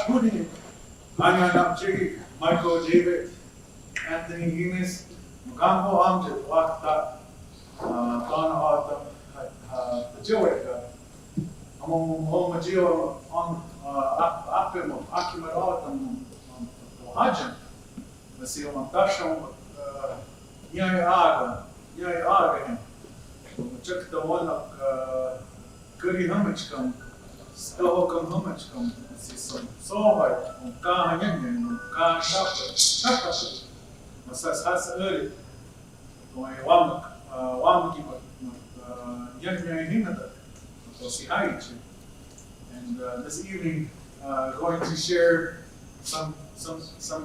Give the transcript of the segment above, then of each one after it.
Huni, Anya Napchi, Michael David, Anthony Enis, Mugambo Amjad, Wakta, Tohono O'odham Nation, Among Majio on Apim, Akimadot, Hajim, Masio Montasham, Yay Aga, Chuk the one of Goody Hummichcom, Stohokam Hummichcom, some Sohai, Kahanyan, Kah Shaka, Masas Has early, going Wamaki, Yan Hinada, Osihaichi. And this evening, going to share some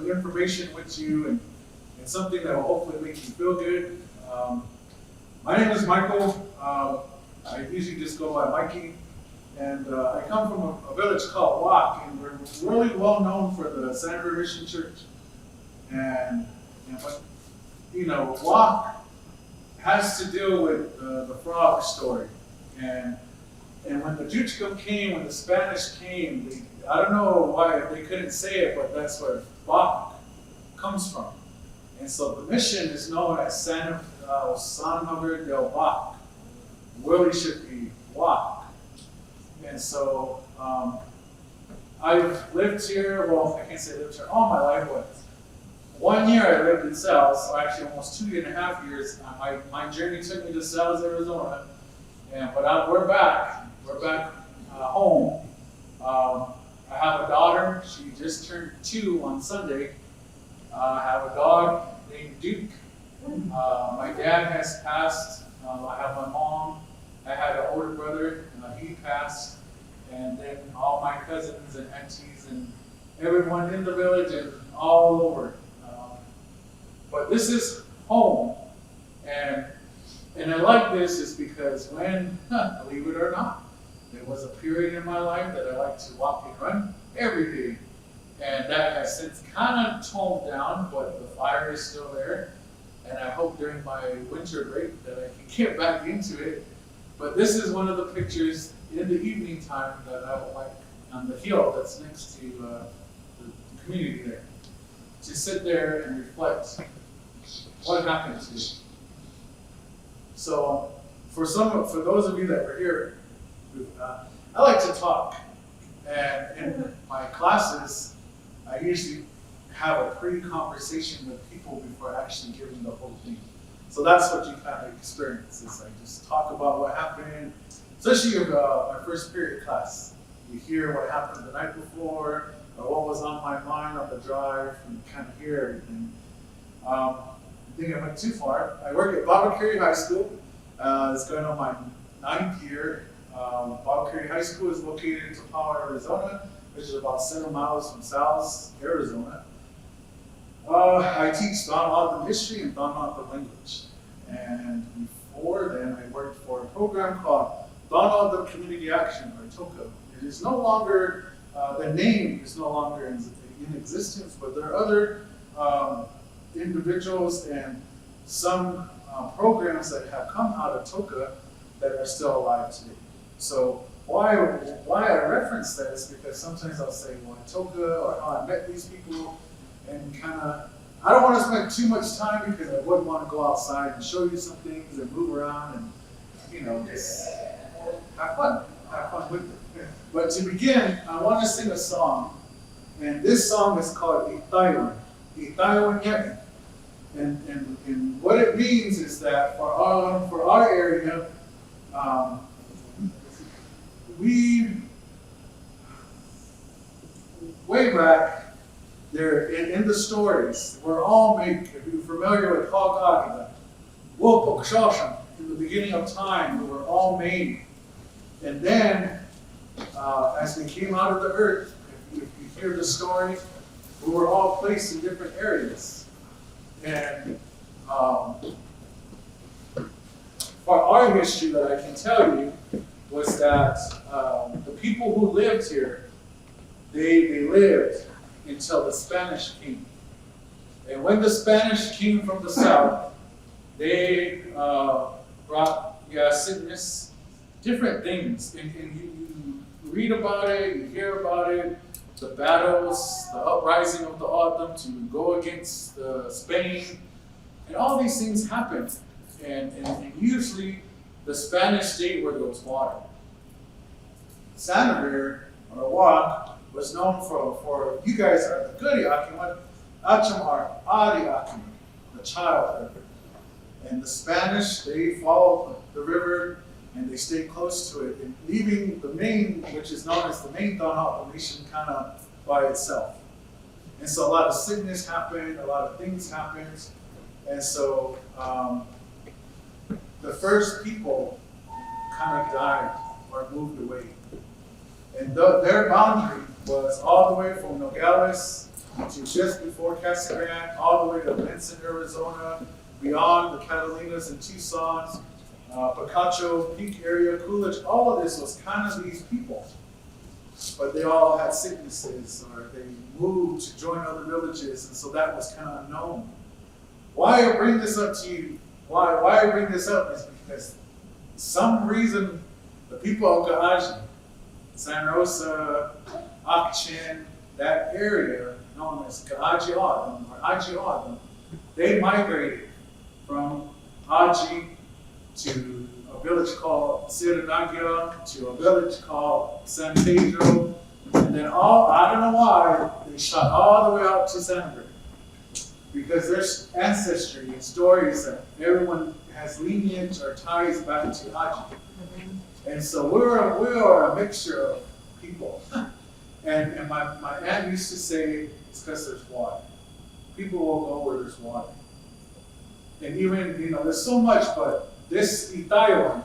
information with you and something that will hopefully make you feel good. My name is Michael. I usually just go by Mikey, and I come from a village called Wak, and we're really well known for the San Xavier Mission Church. But you know, Wak has to deal with the frog story, and when the Juchcom came, when the Spanish came, I don't know why they couldn't say it, but that's where Wak comes from. And so the mission is known as San Xavier del Wak. Really should be Wak. And so I've lived here, well, I can't say lived here all my life, but 1 year I lived in Sal's, so actually almost 2.5 years. My journey took me to Sal's, Arizona. But we're back home. I have a daughter, she just turned 2 on Sunday. I have a dog named Duke. My dad has passed. I have my mom. I had an older brother. He passed. And then all my cousins and aunties and everyone in the village and all over. But this is home. And I like this is because when, believe it or not, there was a period in my life that I liked to walk and run every day. And that has since kind of toned down, but the fire is still there. And I hope during my winter break that I can get back into it. But this is one of the pictures in the evening time that I would like on the hill that's next to the community there. To sit there and reflect what happened to you. So for those of you that were here, I like to talk. And in my classes, I usually have a pre-conversation with people before actually giving the whole thing. So that's what you kind of experience, is I just talk about what happened, especially my first period class. You hear what happened the night before, or what was on my mind on the drive, and you kind of hear everything. I think I went too far. I work at Baboquivari High School. It's going on my 9th year. Baboquivari High School is located in Topawa, Arizona, which is about 7 miles from South Arizona. I teach Tohono O'odham history and Tohono O'odham language. And before then, I worked for a program called Tohono O'odham Community Action, or TOCA. It is no longer, the name is no longer in existence, but there are other individuals and some programs that have come out of TOCA that are still alive today. So why I reference that is because sometimes I'll say, well, TOCA, or how I met these people, and kind of, I don't want to spend too much time because I would want to go outside and show you some things and move around and, you know, just have fun with it. But to begin, I want to sing a song, and this song is called Itaiwan Yeti. And what it means is that for our area, we, way back, there in the stories, we're all made, if you're familiar with Hogagida, Wolpokshoshan, in the beginning of time, we were all made. And then, as we came out of the earth, if you hear the story, we were all placed in different areas. And for our history that I can tell you was that the people who lived here, they lived until the Spanish came. And when the Spanish came from the south, they brought sickness, different things. And you read about it, you hear about it, the battles, the uprising of the O'odham to go against Spain, and all these things happened. And usually the Spanish stayed where there was water. San Xavier, or Wak, was known for you guys are the good Yakiman, Acham are Adi Yakiman, the child. And the Spanish, they followed the river and they stayed close to it, and leaving the main, which is known as the main Tohono O'odham Nation, kind of by itself. And so a lot of sickness happened, a lot of things happened, and so the first people kind of died or moved away. And their boundary was all the way from Nogales to just before Casa Grande, all the way to Benson, Arizona, beyond the Catalinas and Tucson, Picacho, Peak area, Coolidge, all of this was kind of these people. But they all had sicknesses, or they moved to join other villages, and so that was kind of unknown. Why I bring this up to you, why I bring this up is because some reason the people of Ga'aji, San Rosa, Akchin, that area known as Ga'aji O'odham, or Aji O'odham, they migrated from Aji to a village called Sirinagia, to a village called San Pedro, and then I don't know why, they shot all the way out to San Xavier. Because there's ancestry and stories that everyone has lineage or ties back to Aji. And so we are a mixture of people. And my aunt used to say, it's because there's water. People will go where there's water. And even, there's so much, but this Itayon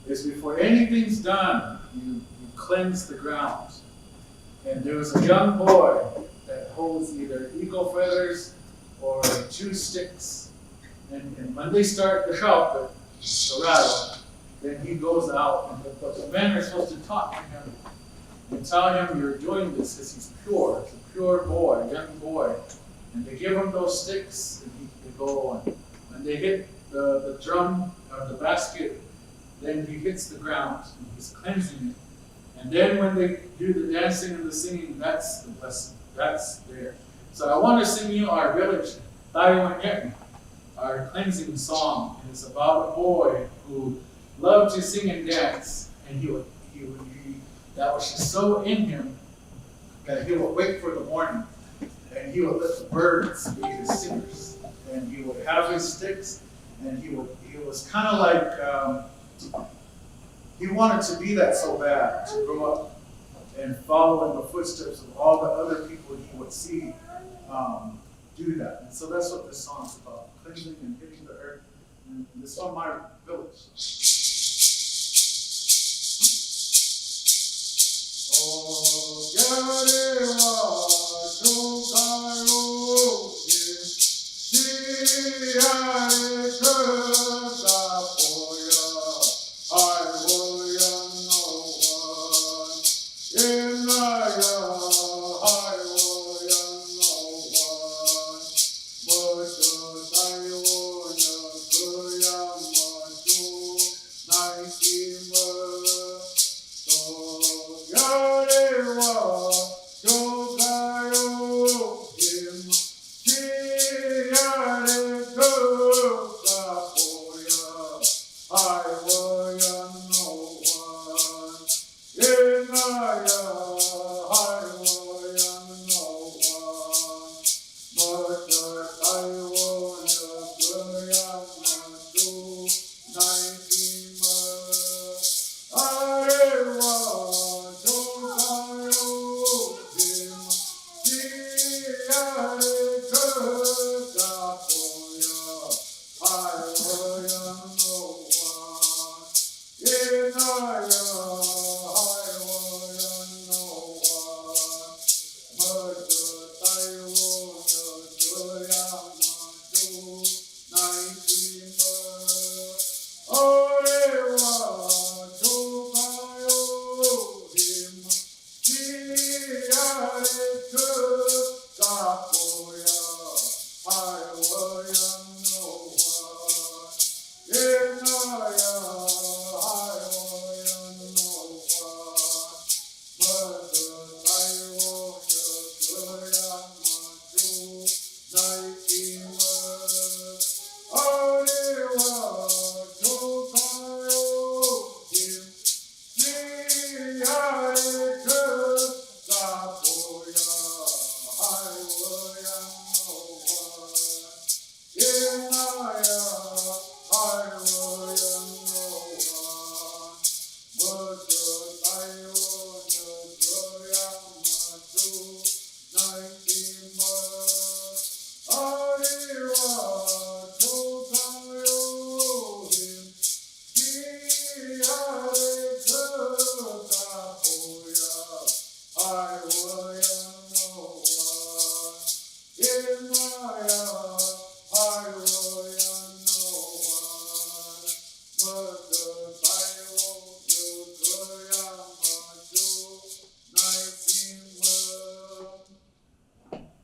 is before anything's done, you cleanse the ground. And there was a young boy that holds either eagle feathers or 2 sticks. And when they start the shop, the rattle, then he goes out, and the men are supposed to talk to him and tell him you're doing this because he's pure. He's a pure boy, a young boy. And they give him those sticks, and they go on. When they hit the drum or the basket, then he hits the ground, and he's cleansing it. And then when they do the dancing and the singing, that's the blessing. That's there. So I want to sing you our village, Taiwan Yeti, our cleansing song. And it's about a boy who loved to sing and dance, and that was just so in him that he would wait for the morning, and he would let the birds be his singers, and he would have his sticks, and he was kind of like he wanted to be that so bad, to grow up and follow in the footsteps of all the other people he would see do that. And so that's what this song's about, cleansing and hitting the earth. And it's on my village. Oh,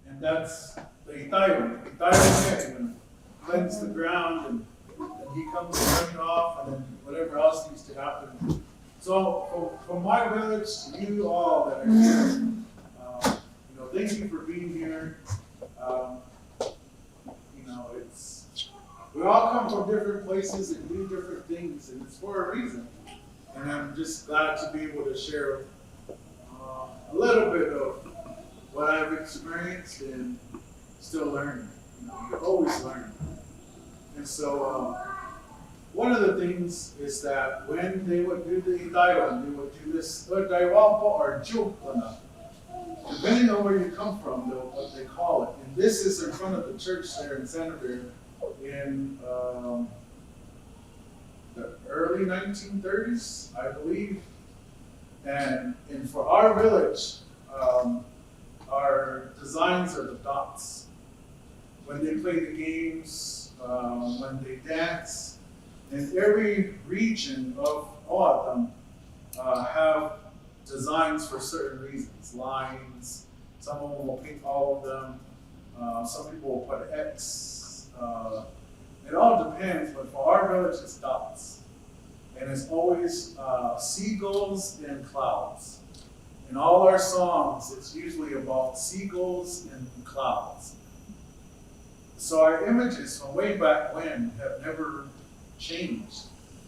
And that's the Itayo. Itayo cleanse the ground, and he comes running off, and then whatever else needs to happen. So from my village to you all that are here, thank you for being here. We all come from different places and do different things, and it's for a reason. And I'm just glad to be able to share a little bit of what I've experienced and still learning. You're always learning. And so one of the things is that when they would do the Itayo, they would do this Daiwampo or Chukwana, depending on where you come from, what they call it. And this is in front of the church there in San Xavier in the early 1930s, I believe. And for our village, our designs are the dots. When they play the games, when they dance, and every region of O'odham have designs for certain reasons, lines. Some of them will paint all of them. Some people will put an X. It all depends, but for our village, it's dots. And it's always seagulls and clouds. In all our songs, it's usually about seagulls and clouds. So our images from way back when have never changed.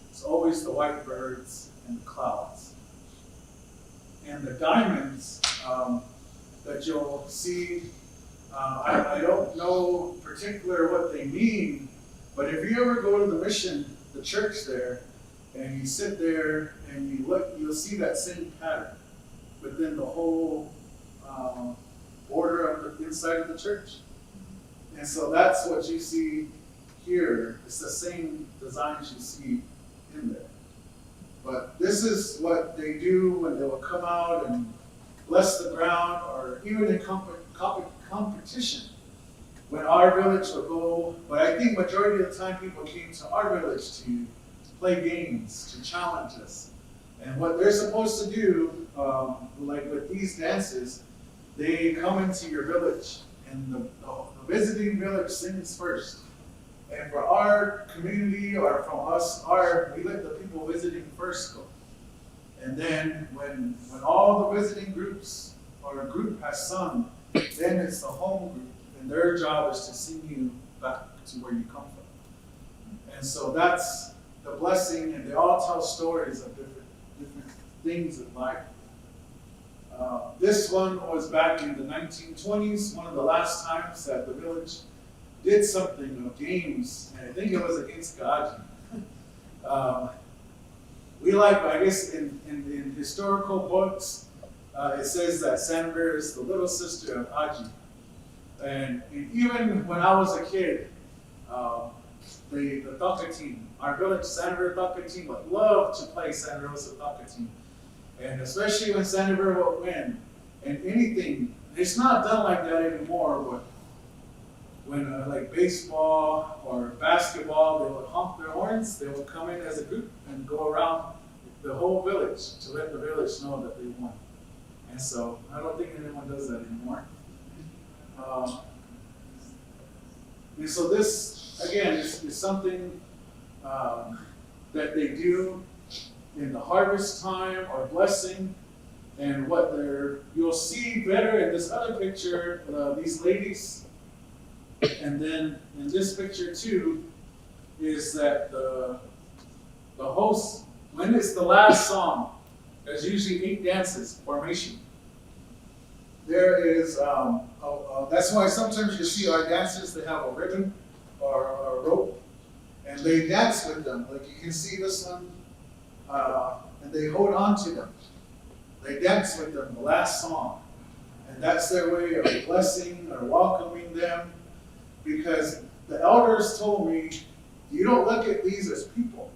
It's always the white birds and the clouds. And the diamonds that you'll see, I don't know particular what they mean, but if you ever go to the mission, the church there, and you sit there and you look, you'll see that same pattern within the whole border of the inside of the church. And so that's what you see here. It's the same designs you see in there. But this is what they do when they will come out and bless the ground, or even in competition. When our village will go, but I think majority of the time people came to our village to play games, to challenge us. And what they're supposed to do, like with these dances, they come into your village, and the visiting village sings first. And for our community, or from us, we let the people visiting first go. And then when all the visiting groups, or a group has sung, then it's the home group, and their job is to sing you back to where you come from. And so that's the blessing, and they all tell stories of different things in life. This one was back in the 1920s, one of the last times that the village did something of games, and I think it was against Gaji. I guess in historical books, it says that San Xavier is the little sister of Aji. And even when I was a kid, the Taka team, our village San Xavier Taka team would love to play San Rosa Taka team. And especially when San Xavier would win, and anything, it's not done like that anymore, but when like baseball or basketball, they would honk their horns, they would come in as a group and go around the whole village to let the village know that they won. And so I don't think anyone does that anymore. And so this, again, is something that they do in the harvest time or blessing, and you'll see better in this other picture, these ladies. And then in this picture too, is that the host, when it's the last song, there's usually 8 dances, formation. There is, that's why sometimes you see our dancers, they have a ribbon or a rope, and they dance with them. Like you can see this one, and they hold on to them. They dance with them, the last song. And that's their way of blessing or welcoming them, because the elders told me, you don't look at these as people.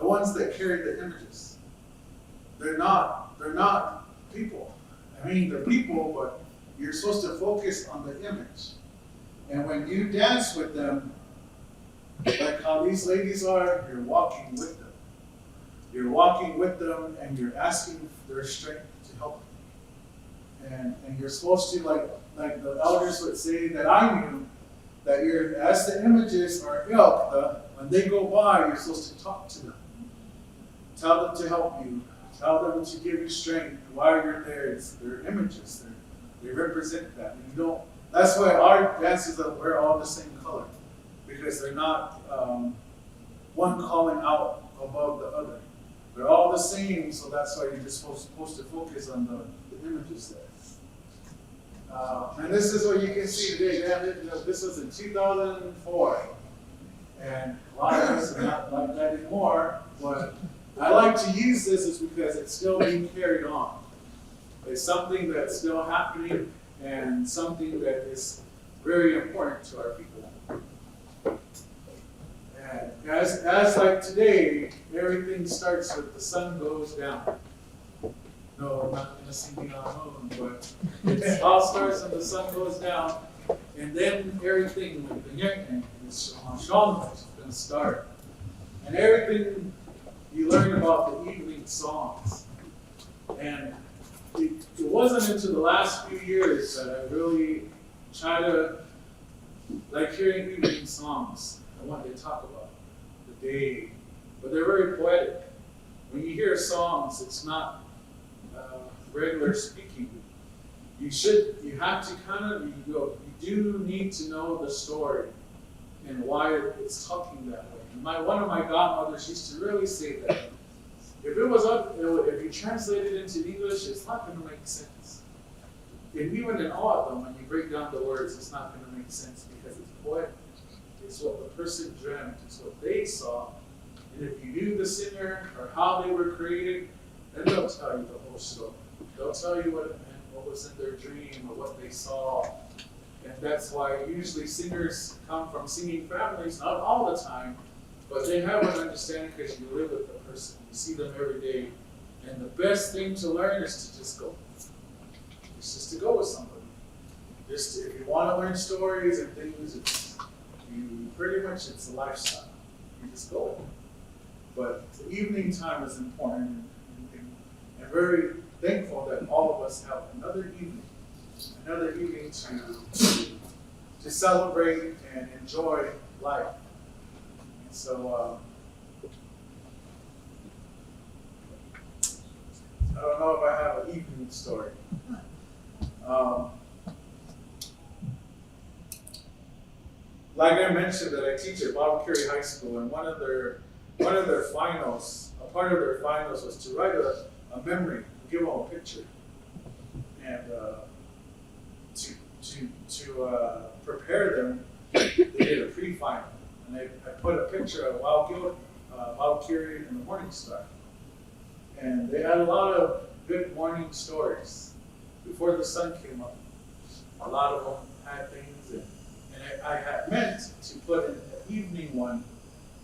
the ones that carry the images. They're not people. I mean, they're people, but you're supposed to focus on the image. And when you dance with them, like how these ladies are, you're walking with them. You're walking with them and you're asking their strength to help you. And you're supposed to, like the elders would say that I knew, that you're, as the images are ilk, when they go by, you're supposed to talk to them. Tell them to help you. Tell them to give you strength. While you're there, it's their images. They represent that. And you don't. That's why our dances we're all the same color, because they're not one calling out above the other. They're all the same, so that's why you're just supposed to focus on the images there. And this is what you can see today. This was in 2004, and a lot of us are not like that anymore. But I like to use this is because it's still being carried on. It's something that's still happening and something that is very important to our people. And as like today, everything starts with the sun goes down. No, I'm not going to sing it on moon, but it all starts when the sun goes down, and then everything like the yanking is going to start. And everything you learn about the evening songs. And it wasn't until the last few years that I really tried to like hearing evening songs and what they talk about, the day. But they're very poetic. When you hear songs, it's not regular speaking. You have to you do need to know the story and why it's talking that way. One of my godmothers used to really say that if you translate it into English, it's not going to make sense. And even in all of them, when you break down the words, it's not going to make sense because it's poetic. It's what the person dreamt. It's what they saw. And if you knew the singer or how they were created, then they'll tell you the whole story. They'll tell you what it meant, what was in their dream, or what they saw. And that's why usually singers come from singing families, not all the time, but they have an understanding because you live with the person. You see them every day. And the best thing to learn is to just go. It's just to go with somebody. If you want to learn stories and things, it's a lifestyle. You just go with it. But the evening time is important, and very thankful that all of us have another evening to celebrate and enjoy life. And so I don't know if I have an evening story. Like I mentioned, that I teach at Baboquivari High School, and one of their finals, a part of their finals was to write a memory, give them a picture, and to prepare them, they did a pre-final, and I put a picture of Baboquivari and the Morning Star, and they had a lot of good morning stories before the sun came up. A lot of them had things, and I had meant to put in an evening one,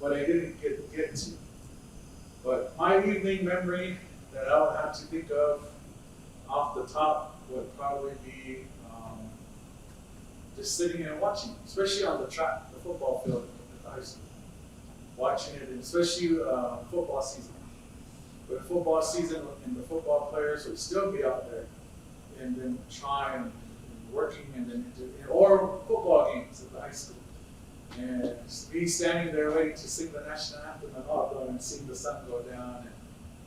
but I didn't get to. But my evening memory that I would have to think of off the top would probably be just sitting and watching, especially on the track, the football field at the high school. Watching it, and especially football season. But football season, and the football players would still be out there and then trying and working, or football games at the high school. And me standing there waiting to sing the national anthem and all and seeing the sun go down. And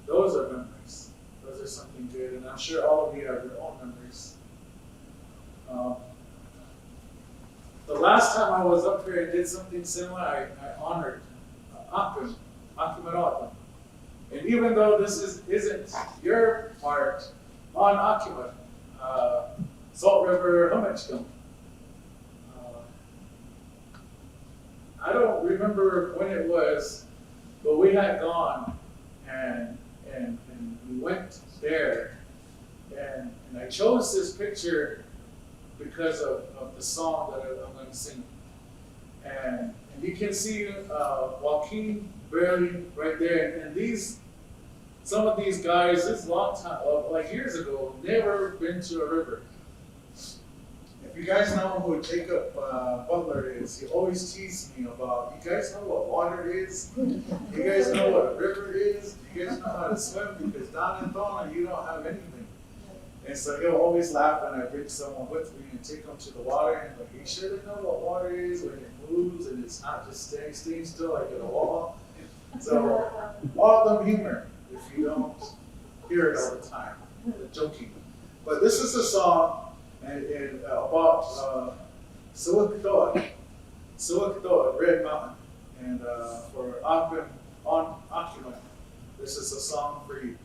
those are memories. Those are something good. And I'm sure all of you have your own memories. The last time I was up here and did something similar, I honored Akim at O'odham. And even though this isn't your part on Akim, Salt River Humachkum, I don't remember when it was, but we had gone and we went there, and I chose this picture because of the song that I'm going to sing. And you can see Joaquin barely right there. And some of these guys, this long time, like years ago, never been to a river. If you guys know who Jacob Butler is, he always teases me about, you guys know what water is? You guys know what a river is? Do you guys know how to swim? Because down in Tohono, you don't have anything. And so he'll always laugh when I bring someone with me and take them to the water, and like, you sure they know what water is when it moves and it's not just staying still like at a wall? So, O'odham humor, if you don't hear it all the time, joking. But this is a song about Suaktoa, Red Mountain, and for Akuman, this is a song for you.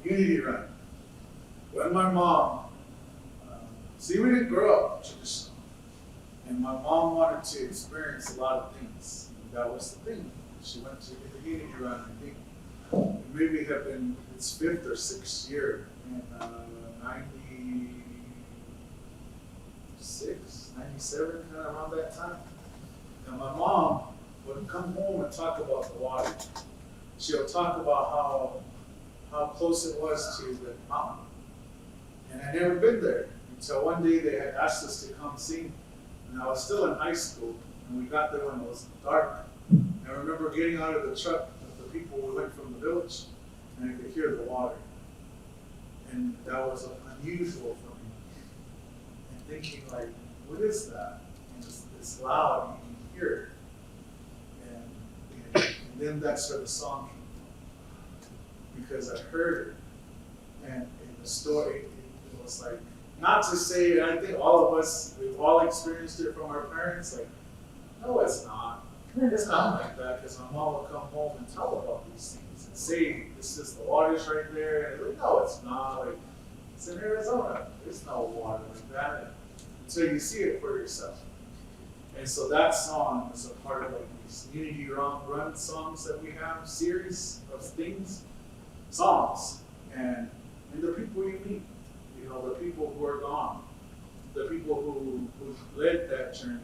Unity run. When my mom, see, we didn't grow up traditional, and my mom wanted to experience a lot of things. And that was the thing. She went to the Unity run. I think maybe have been its 5th or 6th year in 96, 97, kind of around that time. And my mom would come home and talk about the water. She'll talk about how close it was to the mountain. And I'd never been there until one day they had asked us to come sing. And I was still in high school, and we got there when it was dark. And I remember getting out of the truck with the people we went from the village, and I could hear the water. And that was unusual for me. And thinking like, what is that? And it's loud, you can hear it. And then that's where the song came from. Because I heard it, and in the story, it was like, not to say, I think all of us, we've all experienced it from our parents, like, no, it's not. It's not like that, because my mom would come home and tell about these things and say, this is the water's right there, and like, no, it's not. Like, it's in Arizona. There's no water like that until you see it for yourself. And so that song is a part of like these Unity Run songs that we have, series of songs, and the people you meet, you know, the people who are gone, the people who led that journey,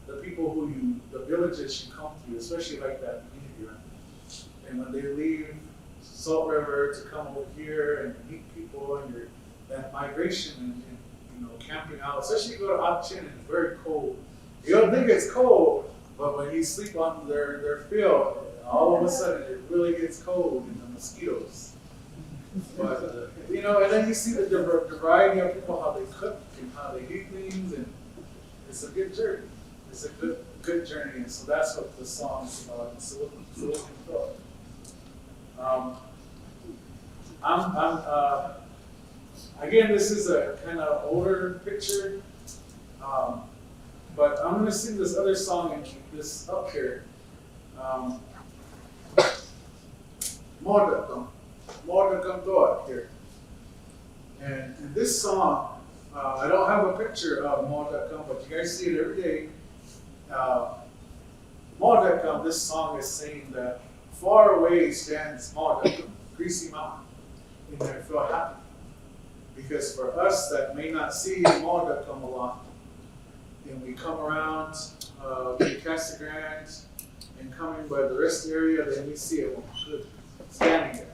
the people the villages you come to, especially like that Unity Run. And when they leave Salt River to come over here and meet people and that migration and you know, camping out, especially you go to Achin and it's very cold. You don't think it's cold, but when you sleep on their field, all of a sudden it really gets cold and the mosquitoes. But, you know, and then you see the variety of people, how they cook and how they eat things, and it's a good journey. It's a good journey, and so that's what the song is about. It's a little Again, this is a kind of older picture, but I'm gonna sing this other song and keep this up here. Modakam Doa here. And in this song, I don't have a picture of Modakam, but you guys see it every day. Modakam, this song is saying that far away stands Modakam, Greasy Mountain, and I feel happy. Because for us that may not see Modakam a lot, and we come around Casa Grande and coming by the rest area, then we see it good standing there.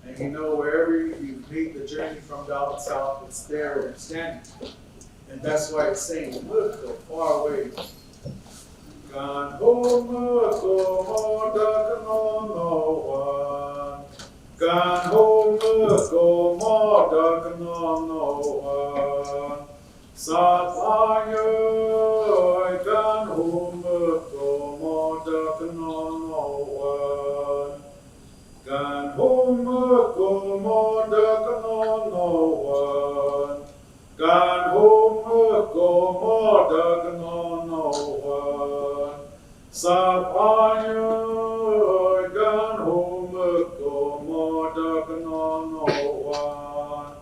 And you know, wherever you made the journey from down south, it's there standing. And that's why it's saying, look, go far away. Gan home go Modakam no one. Gan home go Modakam no one. Sapayo gan home go Modakam no one. Gan home go Modakam no one. Gan home go Modakam no one. Sapayo gan home go Modakam no one.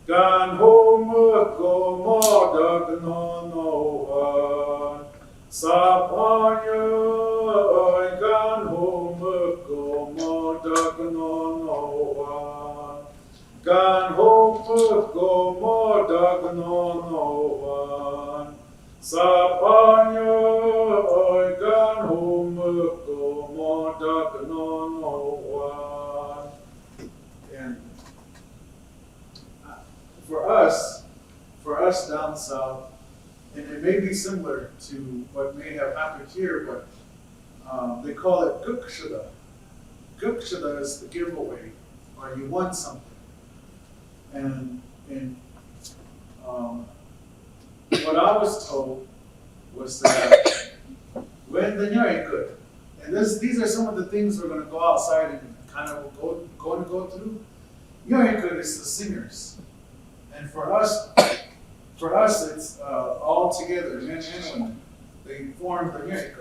Gan home go Modakam no one. Sapayo gan home go Modakam no one. Gan home go Modakam no one. Sapayo gan home go Modakam no one. And for us down south, and it may be similar to what may have happened here, but they call it gukshada. Gukshada is the giveaway, or you won something. And what I was told was that when the good, and these are some of the things we're going to go outside and kind of go through. Good is the singers, and for us it's all together, men and women. They form the good,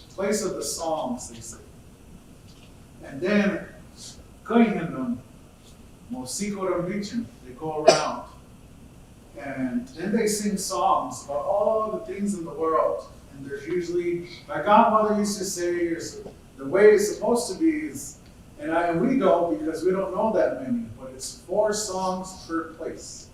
place of the songs, they say. And then Koihinam, Mosikoram Region, they go around. And then they sing songs about all the things in the world. And there's usually, my godmother used to say, the way it's supposed to be is, and we don't because we don't know that many, but it's 4 songs per place.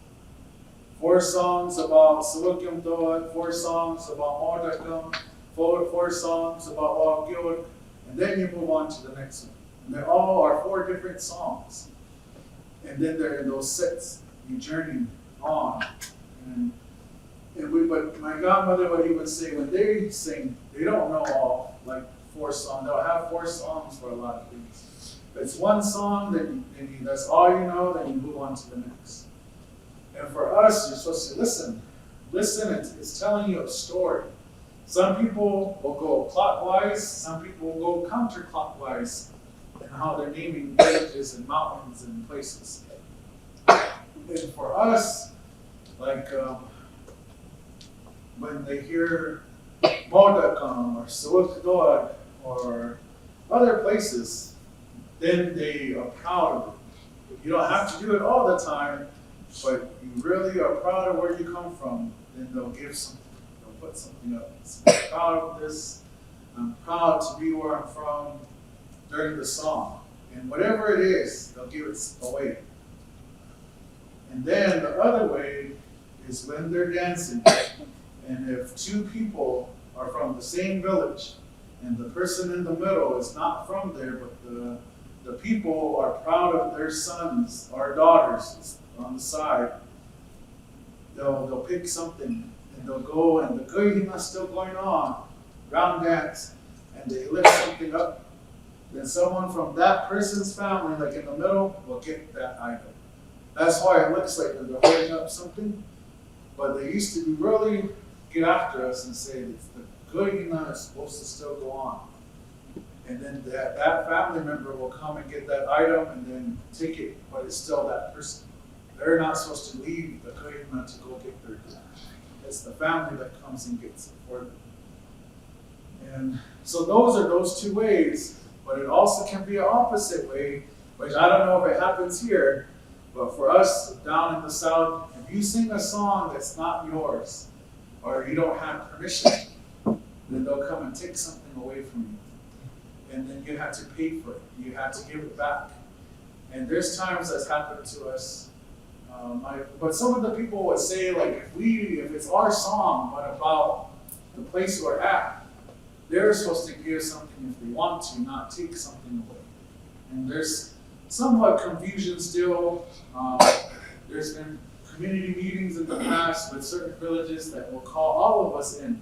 4 songs about Salukyam Doa, 4 songs about Modakam, 4 songs about Wagyod, and then you move on to the next one. And they all are 4 different songs. And then they're in those sets, you journey on. But my godmother, what he would say, when they sing, they don't know all, like 4 songs. They'll have 4 songs for a lot of things. If it's 1 song, then that's all you know, then you move on to the next. And for us, you're supposed to listen. Listen, it's telling you a story. Some people will go clockwise, some people will go counterclockwise in how they're naming villages and mountains and places. And for us, like when they hear Modakam or Suwakdoa or other places, then they are proud of it. You don't have to do it all the time, but you really are proud of where you come from, then they'll give something. They'll put something up. So I'm proud of this. I'm proud to be where I'm from during the song. And whatever it is, they'll give it away. And then the other way is when they're dancing. And if 2 people are from the same village, and the person in the middle is not from there, but the people are proud of their sons or daughters on the side, they'll pick something and they'll go, and the goyima is still going on, round dance, and they lift something up. Then someone from that person's family, like in the middle, will get that item. That's why it looks like they're holding up something, but they used to really get after us and say that the goyima is supposed to still go on. And then that family member will come and get that item and then take it, but it's still that person. They're not supposed to leave the kahuna to go get their dinner. It's the family that comes and gets it for them. And so those are those two ways, but it also can be an opposite way, which I don't know if it happens here, but for us down in the South, if you sing a song that's not yours, or you don't have permission, then they'll come and take something away from you. And then you have to pay for it. You have to give it back. And there's times that's happened to us. But some of the people would say, like, if it's our song, what about the place we're at? They're supposed to give something if they want to, not take something away. And there's somewhat confusion still. There's been community meetings in the past with certain villages that will call all of us in.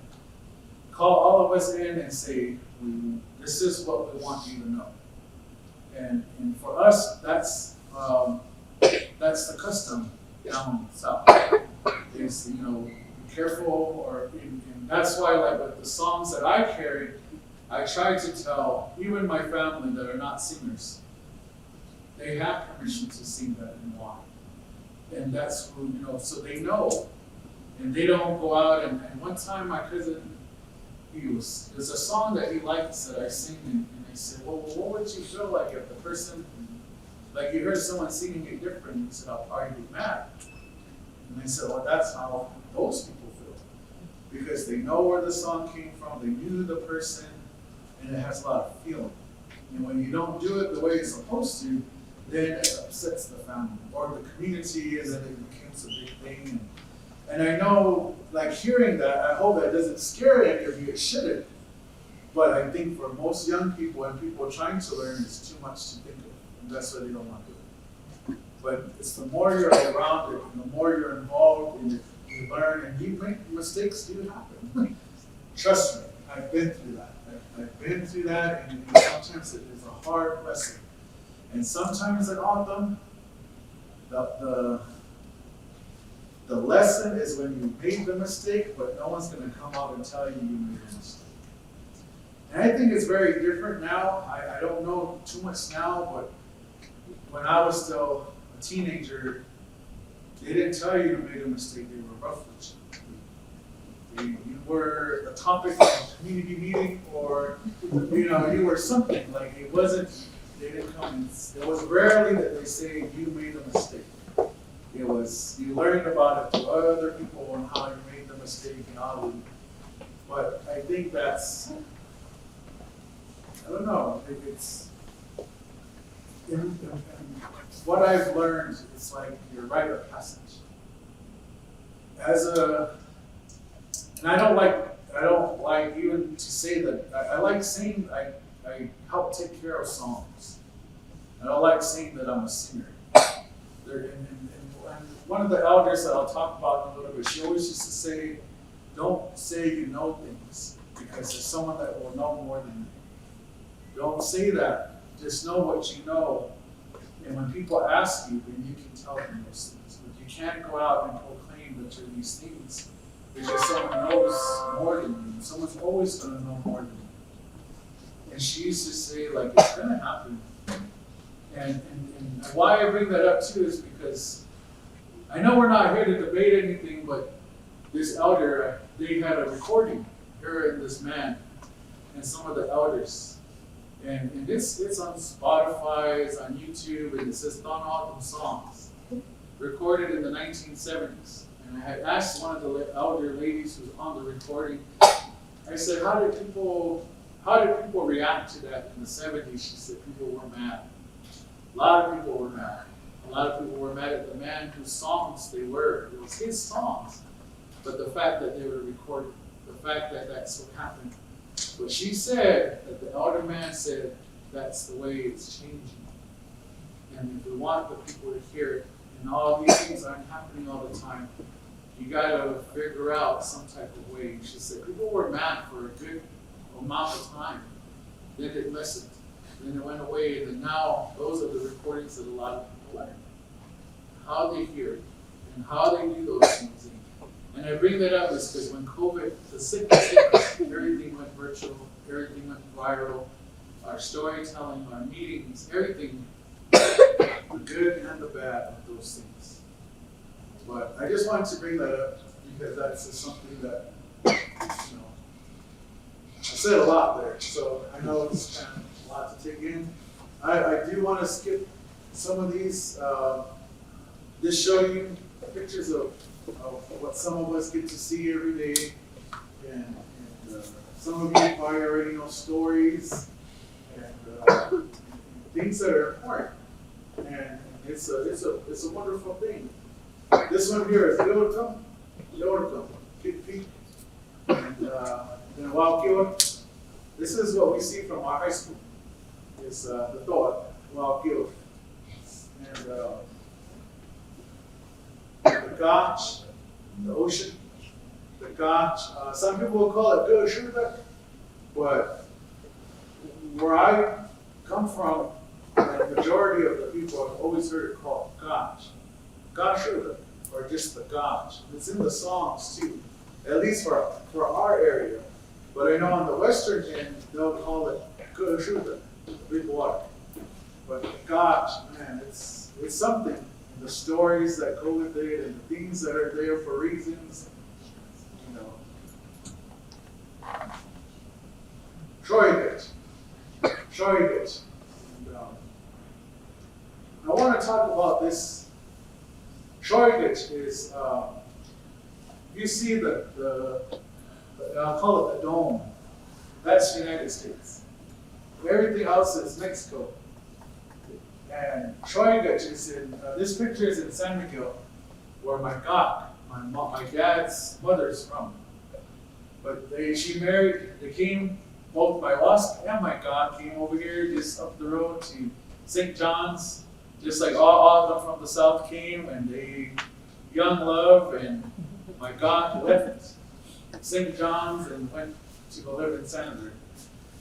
Call all of us in and say, this is what we want you to know. And for us, that's the custom down south. Is, be careful, and that's why, like with the songs that I carry, I try to tell even my family that are not singers, they have permission to sing that and why. And that's who, so they know. And they don't go out and one time my cousin, there's a song that he likes that I sing, and I said, well, what would you feel like if the person, like you heard someone singing it different, he said, I'll probably be mad. And I said, well, that's how those people feel. Because they know where the song came from, they knew the person, and it has a lot of feeling. And when you don't do it the way it's supposed to, then it upsets the family or the community, and then it becomes a big thing. And I know, like hearing that, I hope that doesn't scare any of you, it shouldn't. But I think for most young people and people trying to learn, it's too much to think of. And that's why they don't want to do it. But it's the more you're around it, and the more you're involved in it, you learn, and you make mistakes do happen. Trust me, I've been through that. I've been through that, and sometimes it is a hard lesson. And sometimes in autumn, the lesson is when you made the mistake, but no one's going to come out and tell you you made a mistake. And I think it's very different now. I don't know too much now, but when I was still a teenager, they didn't tell you you made a mistake. They were rough with you. You were the topic of a community meeting, or you were something. Like it wasn't. They didn't come and. It was rarely that they say you made a mistake. It was you learned about it through other people and how you made the mistake and all. But I think that's. I don't know. It's. In what I've learned, it's like your rite of passage. And I don't like even to say that. I like saying I help take care of songs. I don't like saying that I'm a singer. And one of the elders that I'll talk about in a little bit, she always used to say, don't say you know things, because there's someone that will know more than you. Don't say that. Just know what you know. And when people ask you, then you can tell them those things. But you can't go out and proclaim that you're these things, because someone knows more than you. Someone's always going to know more than you. And she used to say, like, it's going to happen. And why I bring that up too is because I know we're not here to debate anything, but this elder, they had a recording, her and this man, and some of the elders. And it's on Spotify, it's on YouTube, and it says Tohono O'odham songs, recorded in the 1970s. And I had asked one of the elder ladies who was on the recording, I said, how did people react to that in the 70s? She said people were mad. A lot of people were mad. A lot of people were mad at the man whose songs they were. It was his songs. But the fact that they were recorded, the fact that that's what happened. But she said that the elder man said that's the way it's changing. And if we want the people to hear it, and all these things aren't happening all the time, you gotta figure out some type of way. She said people were mad for a good amount of time. Then it lessened. Then it went away, and then now those are the recordings that a lot of people learn. How they hear it, and how they do those things. And I bring that up is because when COVID, the sickness hit us, everything went virtual, everything went viral. Our storytelling, our meetings, everything, the good and the bad of those things. But I just wanted to bring that up because that's just something that, you know, I said a lot there, so I know it's kind of a lot to take in. I do want to skip some of these, just show you pictures of what some of us get to see every day. And some of you probably already know stories and things that are important. And it's a wonderful thing. This one here is Yorkum, Kitpi, and then Waukiwa. This is what we see from our high school. It's the thought, Waukiwa. And the Gotch, the ocean, the Gotch. Some people will call it Goshuda, but where I come from, the majority of the people have always heard it called Gotch. Goshuda, or just the Gotch. It's in the songs too, at least for our area. But I know on the western end, they'll call it Goshuda, the big water. But Gotch, man, it's something. The stories that go with it and the things that are there for reasons, you know. Shoigit. And, I want to talk about this. Shoigit is, you see the I'll call it the dome. That's the United States. Everything else is Mexico. And Shoigit is in, this picture is in San Miguel, where my dad's mother's from. But she married, both my Wasp and my God came over here just up the road to St. John's, just like all of them from the south came, and they, young love, and my God left St. John's and went to go live in Senator.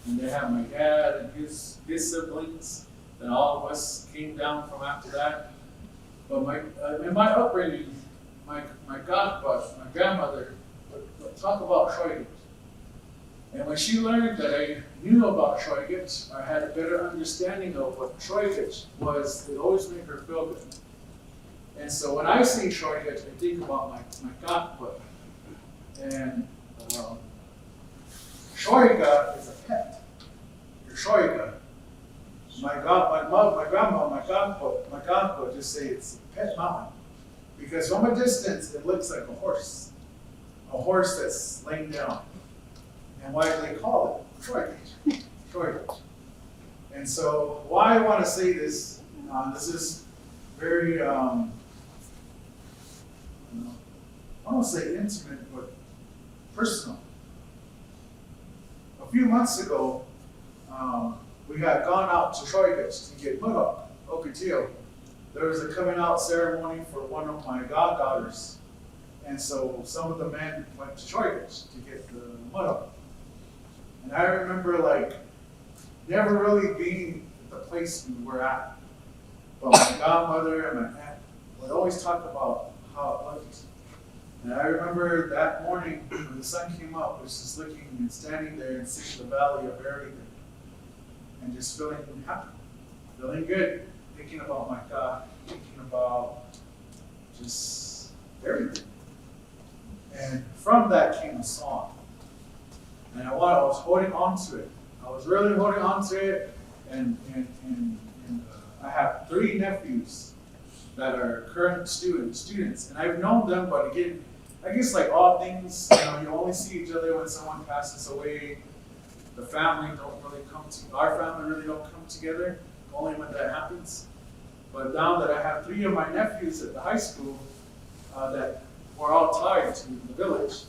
And they have my dad and his siblings. And all of us came down from after that. But in my upbringing, my grandmother would talk about Shoigit. And when she learned that I knew about Shoigit, I had a better understanding of what Shoigit was, it always made her feel good. And so when I see Shoigit, I think about my godput. And Shoiga is a pet. Your Shoiga. My grandma, my godput just say it's a pet mountain. Because from a distance, it looks like a horse that's laying down. And why do they call it Shoigit? And so why I want to say this, this is very, I don't want to say intimate, but personal. A few months ago, we had gone out to Shoigit to get mud Okatio. There was a coming out ceremony for one of my goddaughters. And so some of the men went to Shoigit to get the mud up. And I remember never really being at the place we were at. But my godmother and my aunt would always talk about how it looked. And I remember that morning when the sun came up, I was just looking and standing there and seeing the valley of everything. And just feeling happy, feeling good, thinking about my God, thinking about just everything. And from that came a song. And I was holding on to it. I was really holding on to it. And I have 3 nephews that are current students. And I've known them, but again, I guess like all things, you only see each other when someone passes away. The family our family really don't come together, only when that happens. But now that I have 3 of my nephews at the high school that were all tied to the village,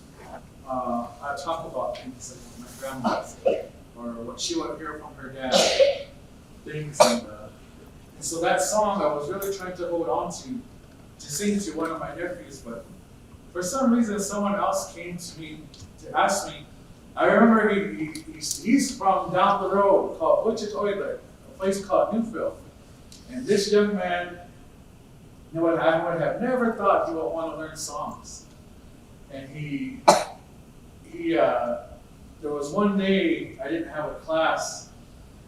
I talk about things like my grandma said, or what she would hear from her dad, things. And so that song I was really trying to hold on to sing to one of my nephews, but for some reason someone else came to me to ask me. I remember he's from down the road called Wichita, a place called Newfield. And this young man, I would have never thought he would want to learn songs. And there was one day I didn't have a class,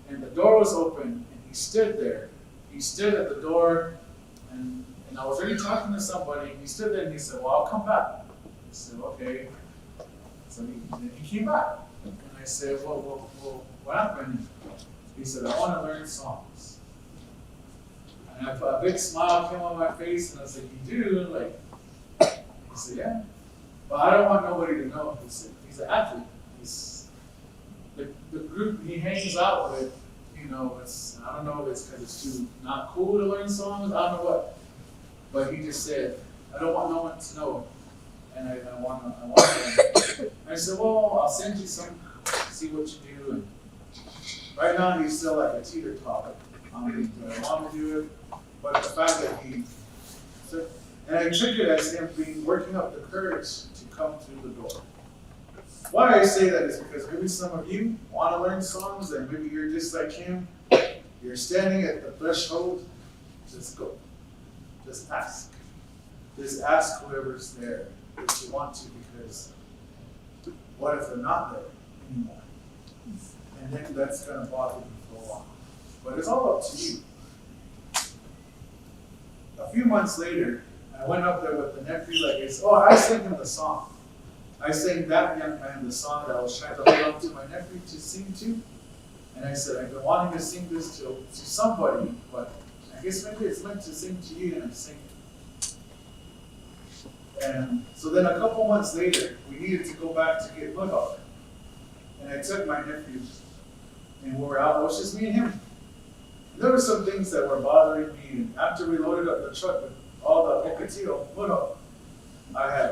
and the door was open, and he stood there. He stood at the door, and And I was already talking to somebody, and he stood there and he said, well, I'll come back. I said, okay. So then he came back. And I said, well, what happened? He said, I want to learn songs. And a big smile came on my face, and I was like, you do? Like, he said, yeah. But I don't want nobody to know. He said, he's an athlete. He's the group he hangs out with, you know, it's, I don't know if it's because it's too not cool to learn songs, I don't know what. But he just said, I don't want no one to know. And I want to. I said, well, I'll send you some, see what you do. And right now he's still like a teeter-totter. Do I want to do it? But the fact that he, and I took it as him working up the courage to come through the door. Why I say that is because maybe some of you want to learn songs, and maybe you're just like him. You're standing at the threshold. Just go. Just ask. Just ask whoever's there if you want to, because what if they're not there anymore? And then that's going to bother you for a while. But it's all up to you. A few months later, I went up there with the nephew, like I said, I sang him the song. I sang that young man the song that I was trying to hold on to my nephew to sing to. And I said, I've been wanting to sing this to somebody, but I guess maybe it's meant to sing to you, and I'm singing. And so then a couple months later, we needed to go back to get Mudhog. And I took my nephew, and we were out, it was just me and him. There were some things that were bothering me, and after we loaded up the truck with all the Okatio Mudhog, I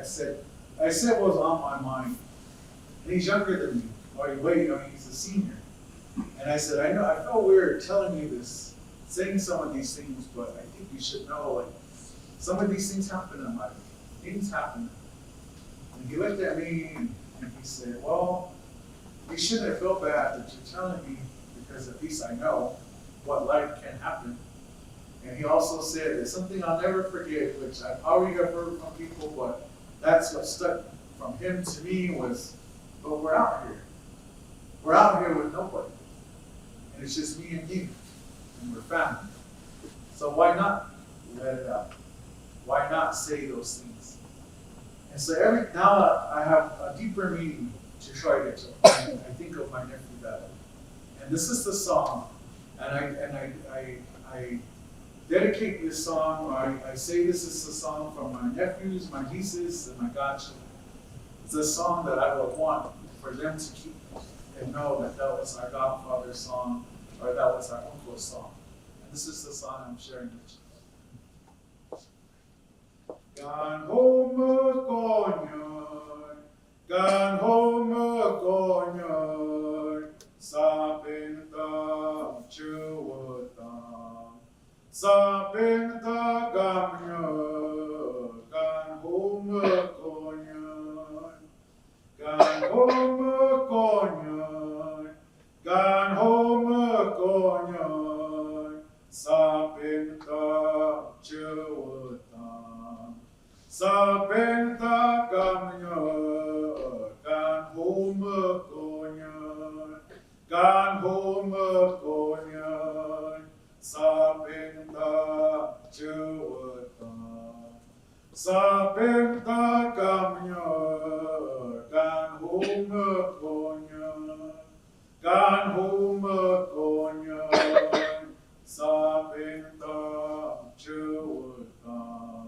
said what was on my mind. And he's younger than me, he's a senior. And I said, I felt weird telling you this, saying some of these things, but I think you should know, like, some of these things happen in life. Things happen. And he looked at me and he said, well, you shouldn't have felt bad that you're telling me, because at least I know what life can happen. And he also said, there's something I'll never forget, which I probably have heard from people, but that's what stuck from him to me was, but we're out here. We're out here with nobody. And it's just me and you. And we're family. So why not let it out? Why not say those things? And so now I have a deeper meaning to try to tell. I think of my nephew that way. And this is the song. And I dedicate this song, or I say this is a song from my nephews, my nieces, and my godchildren. It's a song that I would want for them to keep and know that that was our godfather's song, or that was our uncle's song. And this is the song I'm sharing with you. Gan home konyon, sa pinta chuwatan, sa pinta gamyo, gan home konyon, gan home konyon, gan home konyon, sa pinta chuwatan, sa pinta gamyo, gan home konyon, gan home konyon, sa pinta chuwatan, sa pinta gamyo, gan home konyon, gan home konyon, sa pinta chuwatan,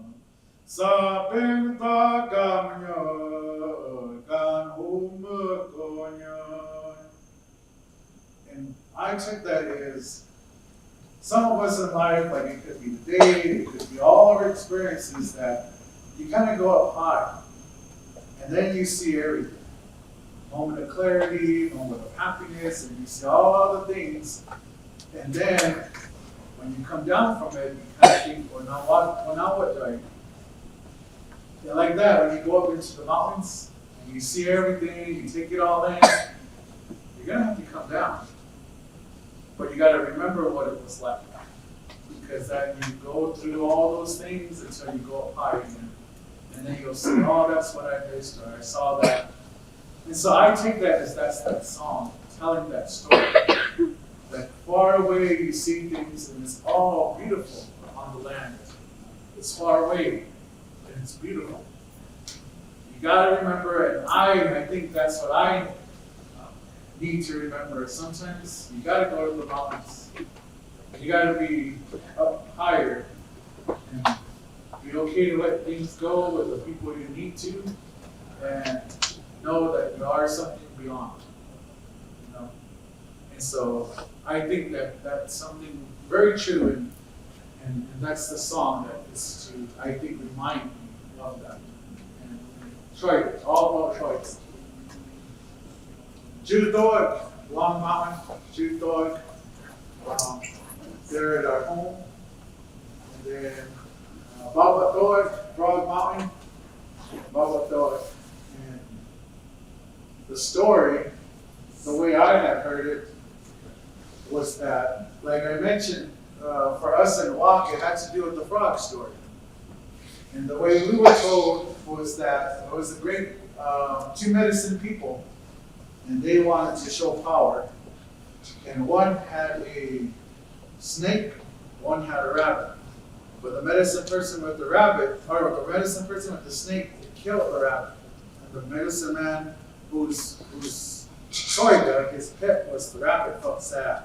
sa pinta gamyo, gan home konyon. And I took that as some of us in life, like it could be the day, it could be all our experiences, that you kind of go up high, and then you see everything. Moment of clarity, moment of happiness, and you see all other things, and then when you come down from it, you kind of think, well, now what do I do? And like that, when you go up into the mountains, and you see everything, you take it all in, you're gonna have to come down. But you gotta remember what it was like. Because then you go through all those things until you go up high again. And then you'll see, oh, that's what I missed, or I saw that. And so I take that as that's that song, telling that story. Like far away you see things and it's all beautiful on the land. It's far away and it's beautiful. You gotta remember, and I think that's what I need to remember. Sometimes you gotta go to the mountains. You gotta be up higher and be okay to let things go with the people you need to, and know that you are something beyond. You know? And so I think that that's something very true, and that's the song that is to, I think, remind me of that. And Troy, all about choice. Judoig, Long Mountain, Judoig, they're at our home. And then Baboquivari, Broad Mountain, Baboquivari. And the story, the way I had heard it, was that, like I mentioned, for us in Walk, it had to do with the frog story. And the way we were told was that it was a great two medicine people, and they wanted to show power. And one had a snake, one had a rabbit. But the medicine person with the rabbit, or the medicine person with the snake, killed the rabbit. And the medicine man whose Soida, his pet, was the rabbit, felt sad.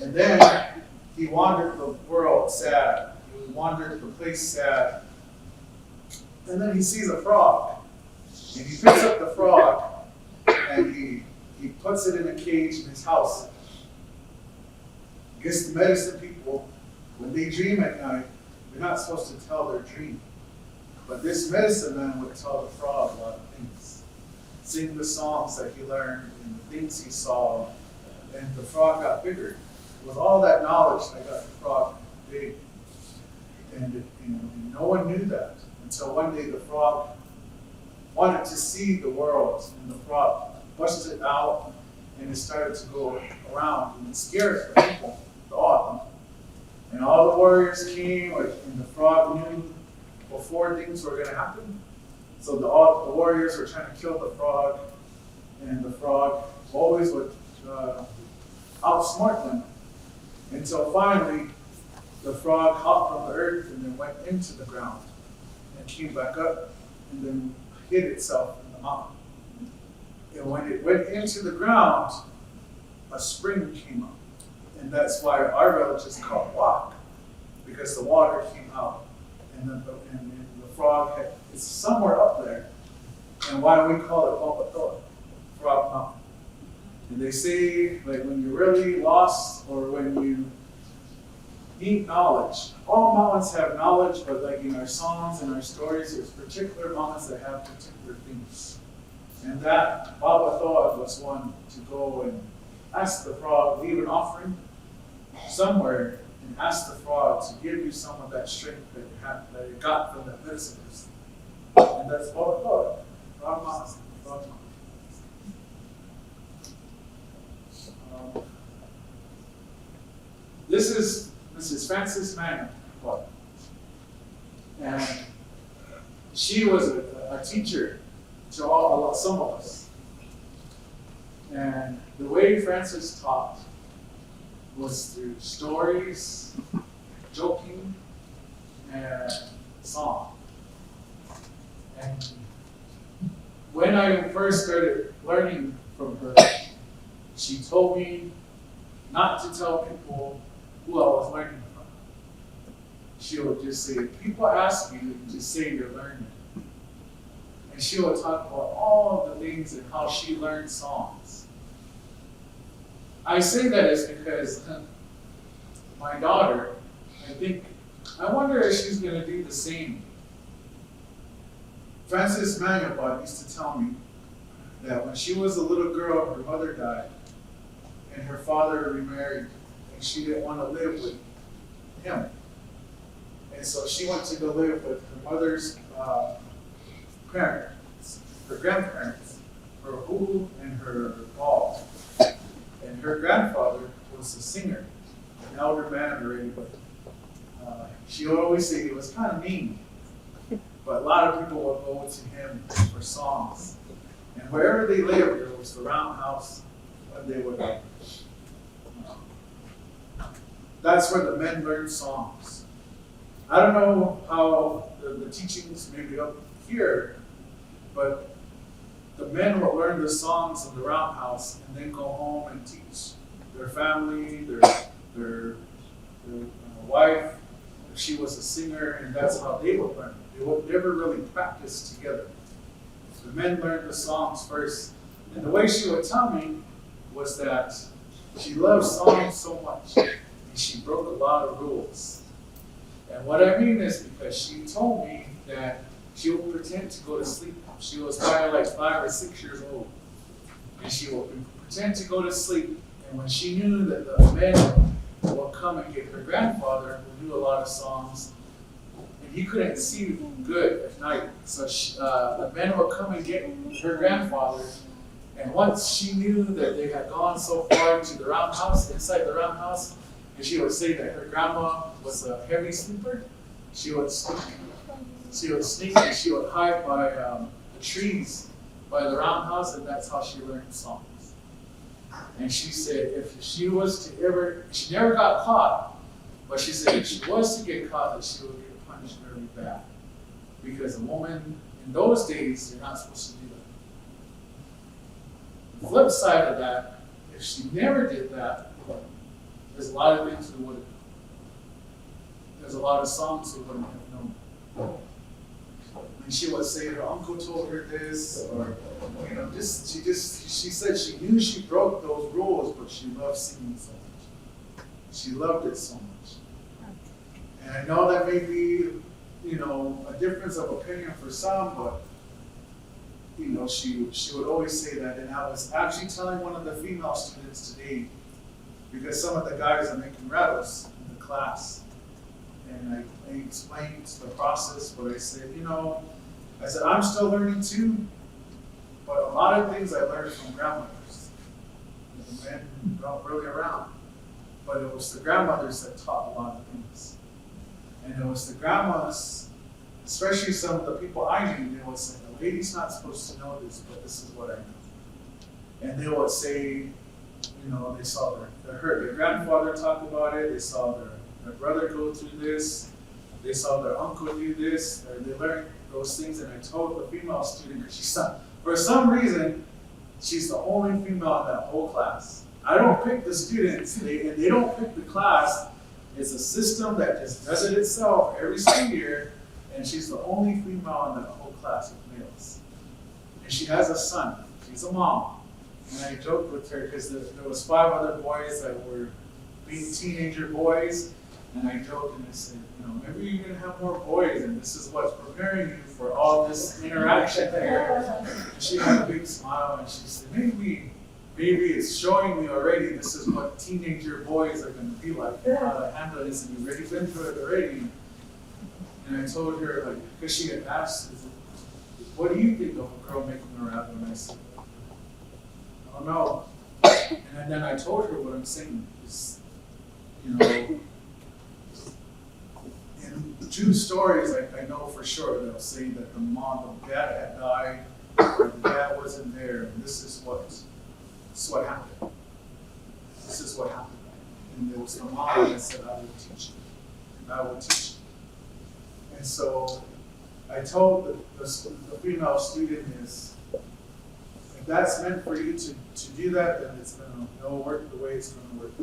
And then he wandered the world sad. He wandered the place sad. And then he sees a frog. And he picks up the frog and he puts it in a cage in his house. I guess the medicine people, when they dream at night, they're not supposed to tell their dream. But this medicine man would tell the frog a lot of things. Sing the songs that he learned and the things he saw. And the frog got bigger. With all that knowledge, they got the frog big. And no one knew that until one day the frog wanted to see the world, and the frog pushed it out, and it started to go around, and it scared the people, the autumn. And all the warriors came, and the frog knew before things were going to happen. So the warriors were trying to kill the frog, and the frog always would outsmart them. Until finally, the frog hopped from the earth and then went into the ground and came back up and then hid itself in the mountain. And when it went into the ground, a spring came up. And that's why our village is called Walk, because the water came out. And the frog is somewhere up there. And why we call it Baboquivari, Frog Mountain. And they say, like, when you're really lost or when you need knowledge, all mountains have knowledge, but like in our songs and our stories, there's particular mountains that have particular things. And that Baboquivari was one to go and ask the frog, leave an offering somewhere, and ask the frog to give you some of that strength that it got from that medicine person. And that's Baboquivari, Frog Mountain, Frog Mountain. This is Mrs. Frances Manning, and she was a teacher to some of us. And the way Frances taught was through stories, joking, and song. And when I first started learning from her, she told me not to tell people who I was learning from. She would just say, if people ask you, just say you're learning. And she would talk about all the things and how she learned songs. I say that is because my daughter, I wonder if she's going to do the same. Frances Manning used to tell me that when she was a little girl, her mother died, and her father remarried, and she didn't want to live with him. And so she went to go live with her mother's parents, her grandparents, her hulu and her ball. And her grandfather was a singer, an elder man already, but she would always say he was kind of mean. But a lot of people would go to him for songs. And wherever they lived, there was the roundhouse, and they would that's where the men learn songs. I don't know how the teachings may be up here, but the men will learn the songs in the roundhouse and then go home and teach their family, their wife. If she was a singer, and that's how they would learn. They would never really practice together. The men learned the songs first. And the way she would tell me was that she loved songs so much, and she broke a lot of rules. And what I mean is because she told me that she would pretend to go to sleep. She was probably like 5 or 6 years old. And she would pretend to go to sleep. And when she knew that the men would come and get her grandfather, who knew a lot of songs, and he couldn't see good at night. So the men would come and get her grandfather. And once she knew that they had gone so far into the roundhouse, inside the roundhouse, and she would say that her grandma was a heavy sleeper, she would sneak. She would sneak and she would hide by the trees by the roundhouse, and that's how she learned songs. And she said if she was to ever, she never got caught, but she said if she was to get caught, that she would get punished very bad. Because a woman in those days, you're not supposed to do that. The flip side of that, if she never did that, there's a lot of things we wouldn't know. There's a lot of songs we wouldn't have known. And she would say her uncle told her this, or she said she knew she broke those rules, but she loved singing so much. She loved it so much. And I know that may be, a difference of opinion for some, but she would always say that. And I was actually telling one of the female students today, because some of the guys are making rattles in the class. And I explained the process, but I said, I'm still learning too, but a lot of things I learned from grandmothers. The men weren't really around, but it was the grandmothers that taught a lot of things. And it was the grandmas, especially some of the people I knew, they would say, the lady's not supposed to know this, but this is what I know. And they would say, they saw their grandfather talk about it, they saw their brother go through this, they saw their uncle do this, or they learned those things. And I told the female student, because for some reason, she's the only female in that whole class. I don't pick the students, and they don't pick the class. It's a system that just does it itself every single year, and she's the only female in that whole class of males. And she has a son. She's a mom. And I joked with her because there was 5 other boys that were being teenager boys. And I joked and I said, maybe you're going to have more boys, and this is what's preparing you for all this interaction here. And she had a big smile, and she said, maybe it's showing me already this is what teenager boys are going to be like, how to handle this, and you've already been through it already. And I told her, because she had asked, what do you think of a girl making a rap? And I said, I don't know. And then I told her what I'm saying is, in true stories, I know for sure they'll say that the dad had died, or the dad wasn't there, and this is what happened. This is what happened. And there was the mom that said, I will teach you. I will teach you. And so I told the female student is, if that's meant for you to do that, then it's going to work the way it's going to work.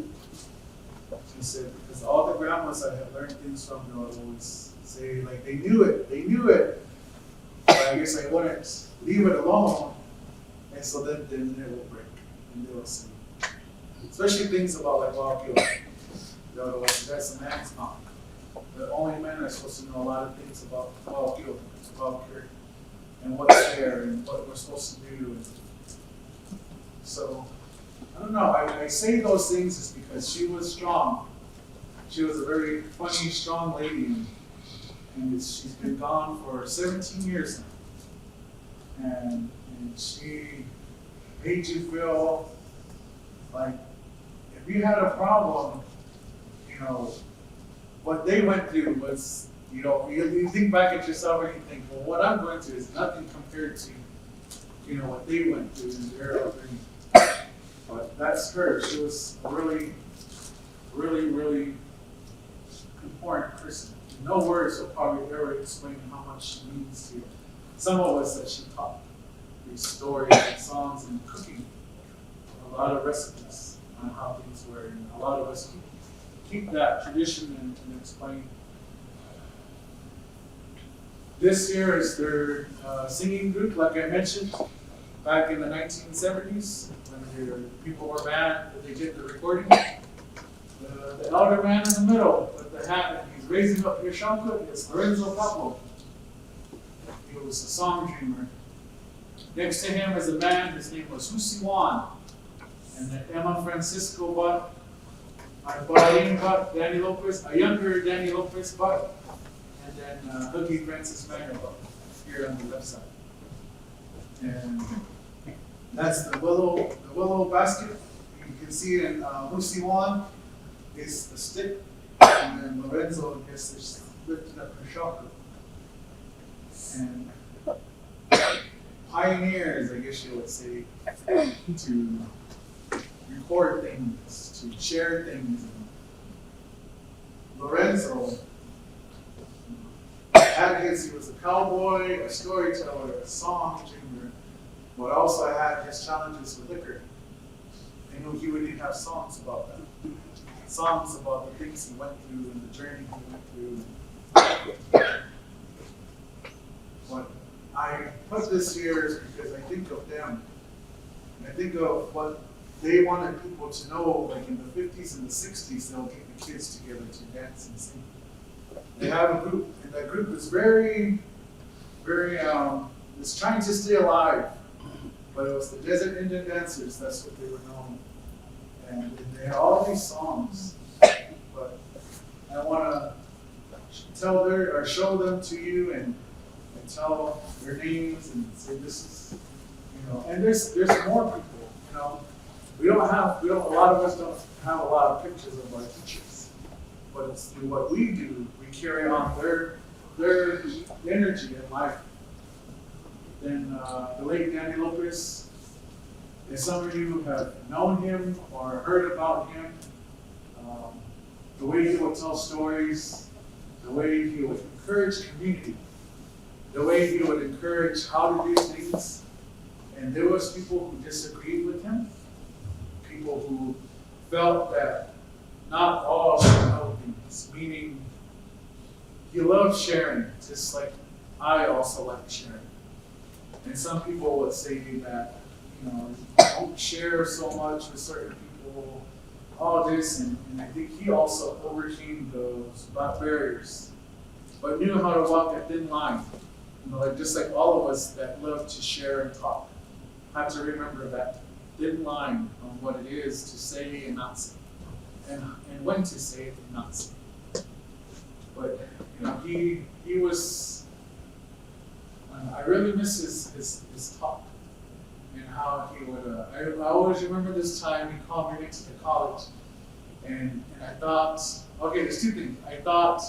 She said, because all the grandmas I had learned things from, they would always say, they knew it, but I guess I wouldn't leave it alone, and so then it will break, and they will say, especially things about Baboquivari. They would always say, that's a man's knock. The only men are supposed to know a lot of things about Baboquivari, and what's there, and what we're supposed to do. So, I don't know, I say those things is because she was strong. She was a very funny, strong lady, and she's been gone for 17 years now. And she made you feel like if you had a problem, what they went through was, you think back at yourself and you think, well, what I'm going through is nothing compared to, what they went through in their upbringing. But that's her. She was really, really, really important person. No words will probably ever explain how much she means to some of us that she taught. These stories and songs and cooking, a lot of recipes on how things were. And a lot of us keep that tradition and explain. This year is their singing group, like I mentioned, back in the 1970s, when the people were banned, they did the recording. The elder man in the middle with the hat, and he's raising up your shankut, is Lorenzo Pablo. He was a song dreamer. Next to him is a man, his name was Husi Juan. And then Emma Francisco Butt, Ibrahim Butt, Danny Lopez, a younger Danny Lopez Butt, and then Hoogie Francis Manger Butt, here on the left side. And that's the willow basket. You can see it in Husi Juan is the stick, and then Lorenzo is lifting up her chakra. And pioneers, I guess you would say, to record things, to share things. Lorenzo had his, he was a cowboy, a storyteller, a song dreamer, but also had his challenges with liquor. I knew he would have songs about that. Songs about the things he went through and the journey he went through. What I put this here is because I think of them. And I think of what they wanted people to know, like in the 50s and the 60s, they'll get the kids together to dance and sing. They have a group, and that group is very, it's trying to stay alive. But it was the Desert Indian Dancers, that's what they were known. And they had all these songs. But I want to show them to you and tell their names and say this is, and there's more people, a lot of us don't have a lot of pictures of our teachers, but it's through what we do, we carry on their energy in life. Then the late Danny Lopez, if some of you have known him or heard about him, the way he would tell stories, the way he would encourage community, the way he would encourage how to do things. And there was people who disagreed with him, people who felt that not all should know things, meaning he loved sharing, just like I also like sharing. And some people would say that, don't share so much with certain people, all this, and I think he also overcame those barriers, but knew how to walk a thin line. Just like all of us that love to share and talk, have to remember that thin line on what it is to say and not say, and when to say it and not say. But he was. I really miss his talk and how he would. I always remember this time he called me next to the college, and I thought, okay, there's two things. I thought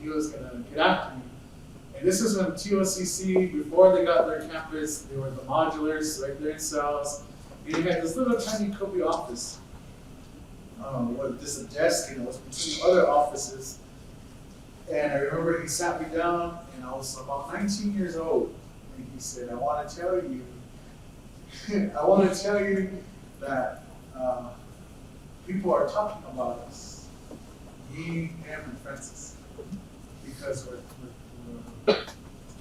he was gonna get after me. And this is when TOCC, before they got their campus, they were the modulars right there in cells. And he had this little tiny cubby office. With just a desk, and it was between other offices. And I remember he sat me down, and I was about 19 years old. And he said, I want to tell you that people are talking about us, me, him, and Francis, because we're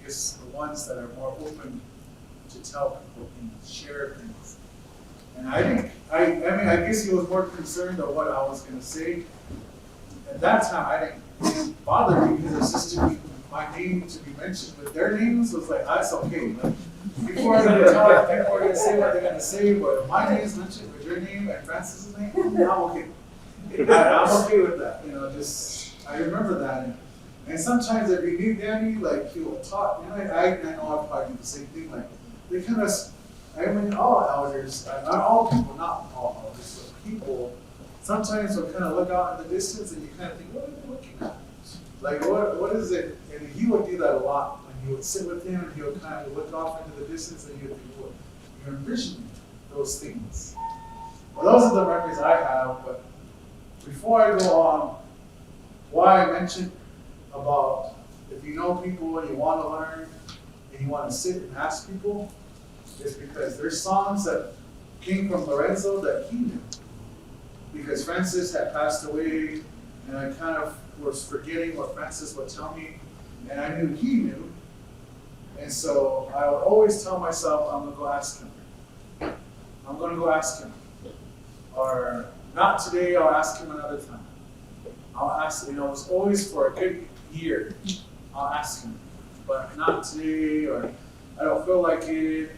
just the ones that are more open to tell people and share things. And I guess he was more concerned of what I was going to say. At that time, it didn't bother me because it's just my name to be mentioned, but their names was like, that's okay. People are going to talk, people are going to say what they're going to say, but if my name is mentioned with your name and Francis's name, I'm okay. I'm okay with that. I remember that. And sometimes if you meet Danny, he will talk. I know I'll probably do the same thing. They kind of, all elders, not all people, not all elders, but people sometimes will kind of look out in the distance and you kind of think, what are they looking at? What is it? And he would do that a lot. When you would sit with him and he would kind of look off into the distance and you would think, what? You're envisioning those things. Well, those are the memories I have, but before I go on, why I mentioned about if you know people and you want to learn and you want to sit and ask people, is because there's songs that came from Lorenzo that he knew. Because Francis had passed away, and I kind of was forgetting what Francis would tell me, and I knew he knew. And so I would always tell myself, I'm gonna go ask him. I'm gonna go ask him. Or not today, I'll ask him another time. I'll ask, it's always for a good year. I'll ask him, but not today, or I don't feel like it.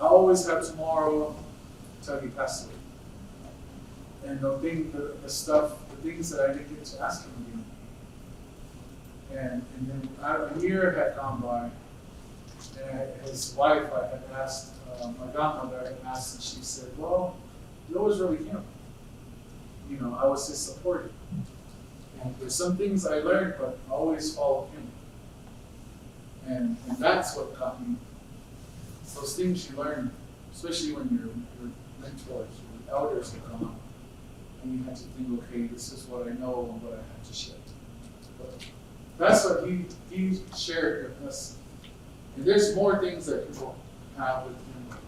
I always have tomorrow until he passes away. And the things that I didn't get to ask him again. And then a year had gone by, and his wife, I had asked, my godmother, I had asked, and she said, well, it was really him. I was his supporter. And there's some things I learned, but I always followed him. And that's what got me. Those things you learn, especially when your mentors, your elders have gone, and you have to think, okay, this is what I know and what I have to share. But that's what he shared with us. And there's more things that people have with him.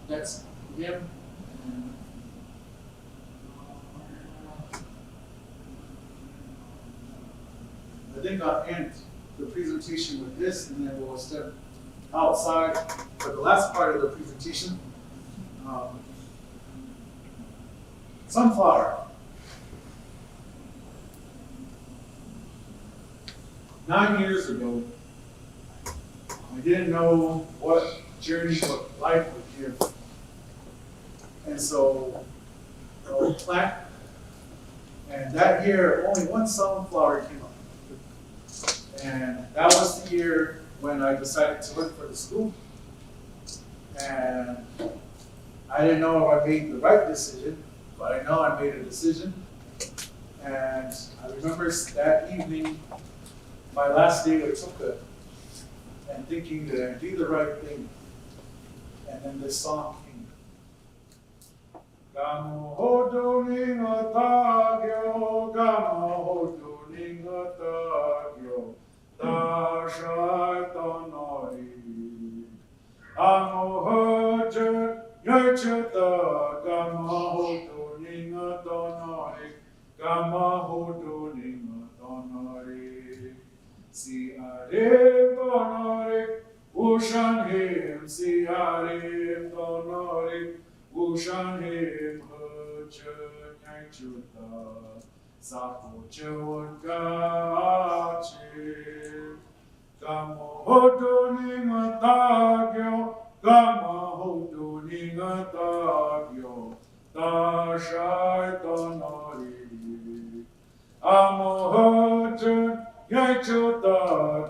That's him. And I think I'll end the presentation with this, and then we'll step outside for the last part of the presentation. Sunflower. 9 years ago, I didn't know what journey what life would give. And so I would plant, and that year only one sunflower came up. And that was the year when I decided to look for the school. And I didn't know if I made the right decision, but I know I made a decision. And I remember that evening, my last day with Tuka, and thinking that I did the right thing. And then this song came. Gamo hodo ninga tagyo, gamo hodo ninga tagyo, ta shai tonori. Amo hojo yachata, gamo hodo ninga tonori, gamo hodo ninga tonori. Si arim tonori, ushan him, si arim tonori, ushan him hojo yachata, sapo chon gachi. Gamo hodo ninga tagyo, gamo hodo ninga tagyo, ta shai tonori. Amo hojo yachota,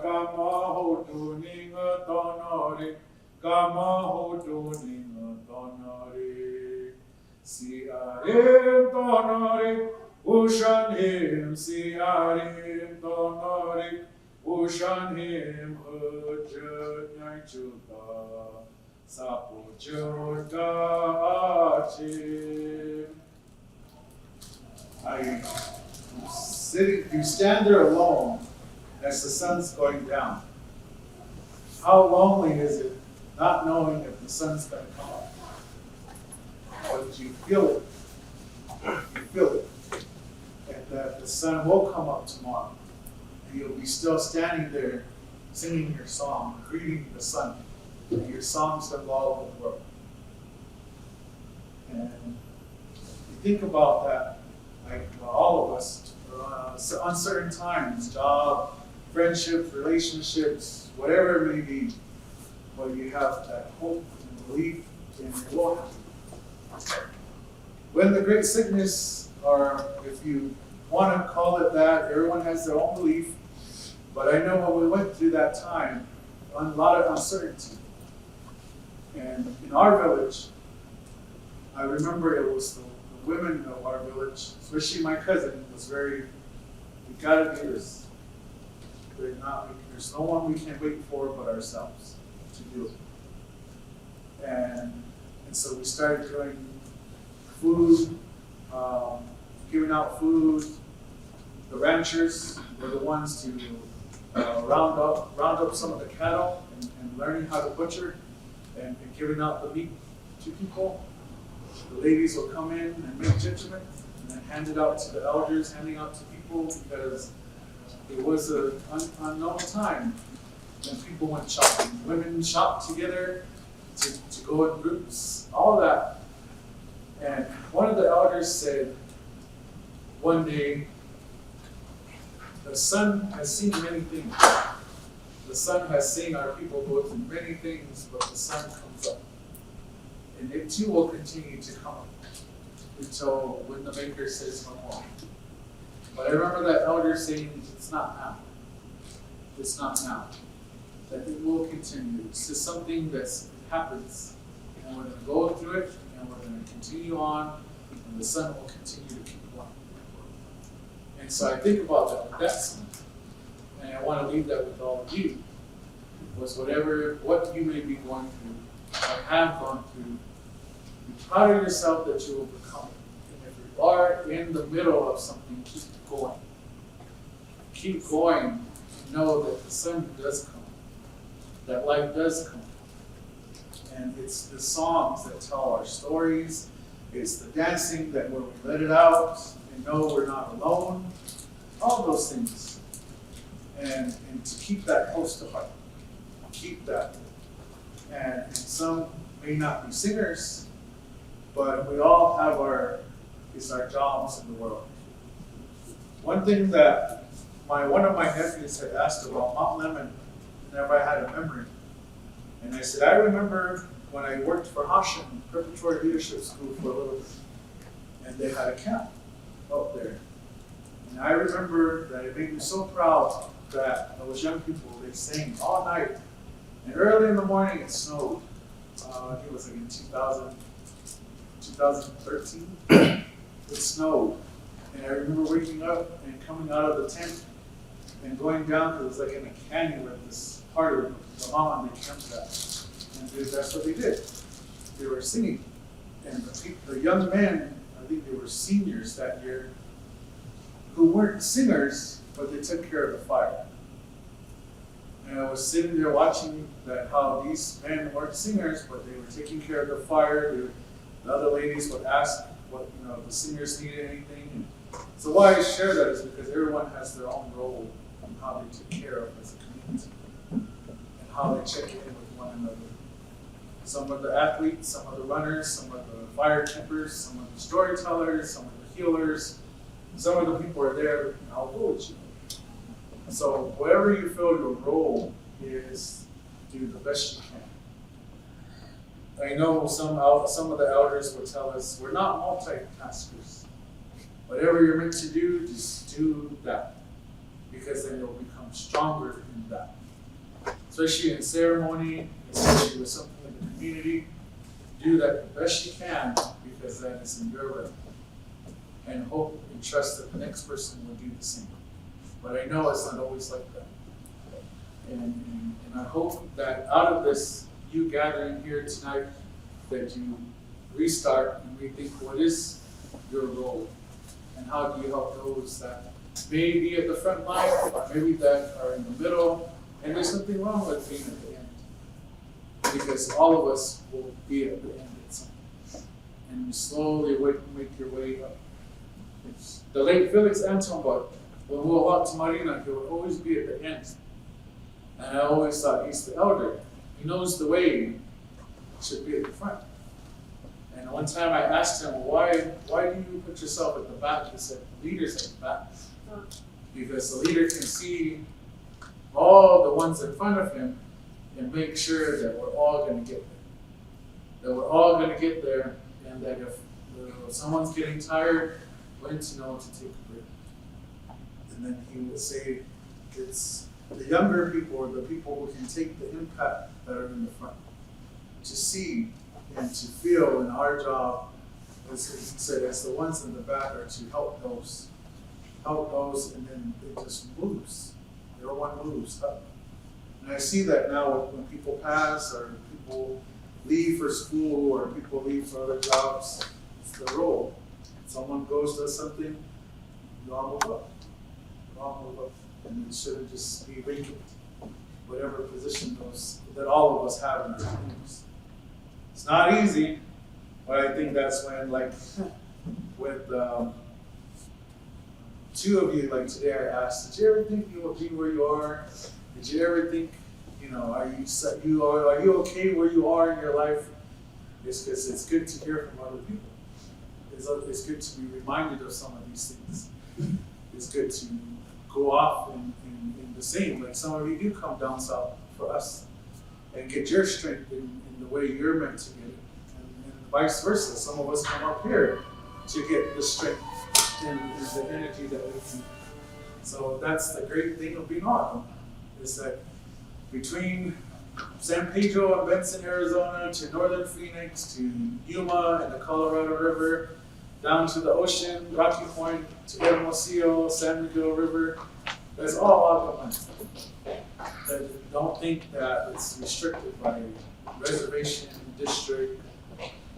gamo hodo ninga tonori, gamo hodo ninga tonori. Si arim tonori, ushan him, si arim tonori, ushan him hojo yachota, sapo chon gachi. You stand there alone as the sun's going down. How lonely is it not knowing if the sun's going to come up? But you feel it. You feel it. And that the sun will come up tomorrow. And you'll be still standing there singing your song, greeting the sun. And your song's going to go all over the world. And you think about that, like all of us, uncertain times, job, friendships, relationships, whatever it may be, but you have that hope and belief in your Lord. When the great sickness, or if you want to call it that, everyone has their own belief, but I know when we went through that time, a lot of uncertainty. And in our village, I remember it was the women of our village, especially my cousin, was very, we gotta do this. There's no one we can wait for but ourselves to do it. And so we started doing food, giving out food, the ranchers were the ones to round up some of the cattle and learning how to butcher and giving out the meat to people. The ladies will come in and make judgment and then hand it out to the elders, handing out to people, because it was an unknown time when people went shopping. Women shopped together to go in groups, all of that. And one of the elders said one day, the sun has seen many things. The sun has seen our people go through many things, but the sun comes up. And it too will continue to come up until when the Maker says no more. But I remember that elder saying, it's not now. It's not now. That it will continue. It's just something that happens. And we're going to go through it, and we're going to continue on, and the sun will continue to keep going. And so I think about that. That's, and I want to leave that with all of you. Was what you may be going through, or have gone through, be proud of yourself that you overcome it. And if you are in the middle of something, keep going. Keep going. Know that the sun does come. That light does come. And it's the songs that tell our stories. It's the dancing that where we let it out and know we're not alone. All those things. And to keep that close to heart. Keep that. And some may not be singers, but we all have our jobs in the world. One thing that one of my nephews had asked about Mount Lemmon whenever I had a memory. And I said, I remember when I worked for Hashem, Preparatory Leadership School, for a little bit, and they had a camp up there. And I remember that it made me so proud that those young people, they sang all night. And early in the morning it snowed. I think it was like in 2013. It snowed. And I remember waking up and coming out of the tent and going down, because it was like in a canyon at this part of the mountain they camped at. And that's what they did. They were singing. And the young men, I think they were seniors that year, who weren't singers, but they took care of the fire. And I was sitting there watching how these men weren't singers, but they were taking care of the fire. The other ladies would ask what the singers needed anything. So why I share that is because everyone has their own role in how they take care of as a community and how they check in with one another. Some are the athletes, some are the runners, some are the fire keepers, some are the storytellers, some are the healers. Some of the people are there, and I'll go with you. So wherever you feel your role is, do the best you can. I know some of the elders will tell us, we're not multitaskers. Whatever you're meant to do, just do that. Because then you'll become stronger in that. Especially in ceremony, especially with something in the community, do that the best you can, because that is in your realm. And hope and trust that the next person will do the same. But I know it's not always like that. And I hope that out of this, you gathering here tonight, that you restart and rethink what is your role, and how do you help those that may be at the front line, or maybe that are in the middle. And there's nothing wrong with being at the end, because all of us will be at the end at some point. And you slowly make your way up. The late Felix Anton, but when we were out to Marina, he would always be at the end. And I always thought, he's the elder. He knows the way, he should be at the front. And one time I asked him, why do you put yourself at the back? He said, leader's at the back. Because the leader can see all the ones in front of him and make sure that we're all going to get there. That we're all going to get there, and that if someone's getting tired, when to know to take a break. And then he would say, it's the younger people, or the people who can take the impact that are in the front, to see and to feel. In our job, as he said, as the ones in the back are to help those, and then it just moves. Everyone moves up. And I see that now when people pass, or people leave for school, or people leave for other jobs. It's the role. Someone goes to something, you all move up. all move up, and it shouldn't just be vacant, whatever position that all of us have in our teams. It's not easy, but I think that's when, like, with two of you, like today, I asked, did you ever think you would be where you are? Did you ever think, are you okay where you are in your life? It's because it's good to hear from other people. It's good to be reminded of some of these things. It's good to go off in the same, like some of you do come down south for us and get your strength in the way you're meant to get it. And vice versa, some of us come up here to get the strength and the energy that we need. So that's the great thing of being on, is that between San Pedro and Benson, Arizona, to northern Phoenix, to Yuma and the Colorado River, down to the ocean, Rocky Point, to Hermosillo, San Miguel River, that's all O'odham land. Don't think that it's restricted by reservation, district,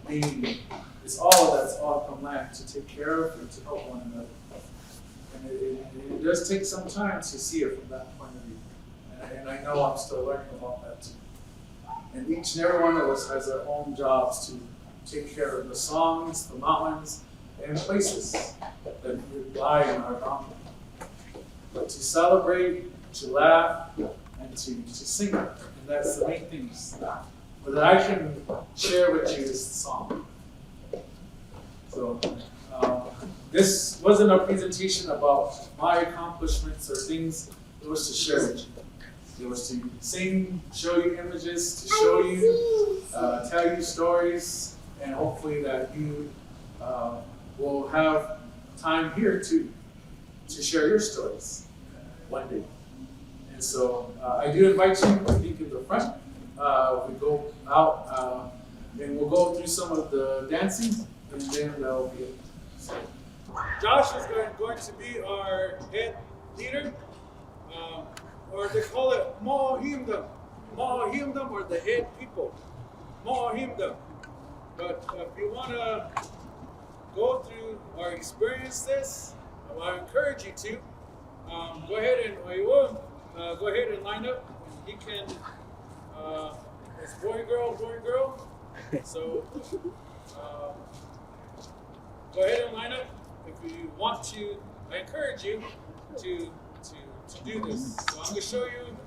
being. It's all that's O'odham land to take care of and to help one another. And it does take some time to see it from that point of view. And I know I'm still learning about that too. And each and every one of us has our own jobs to take care of the songs, the mountains, and places that lie in our boundary. But to celebrate, to laugh, and to sing. And that's the main things. But that I can share with you is the song. So this wasn't a presentation about my accomplishments or things. It was to share with you. It was to sing, show you images, to show you, tell you stories, and hopefully that you will have time here to share your stories one day. And so I do invite you, I think, in the front. We go out and we'll go through some of the dancing, and then that'll be it. So, Josh is going to be our head leader, or they call it Mo'ohimdam, or the head people, Mo'ohimdam. But if you want to go through or experience this, I encourage you to go ahead and line up. You can. It's boy, girl. So go ahead and line up if you want to. I encourage you to do this. So I'm going to show you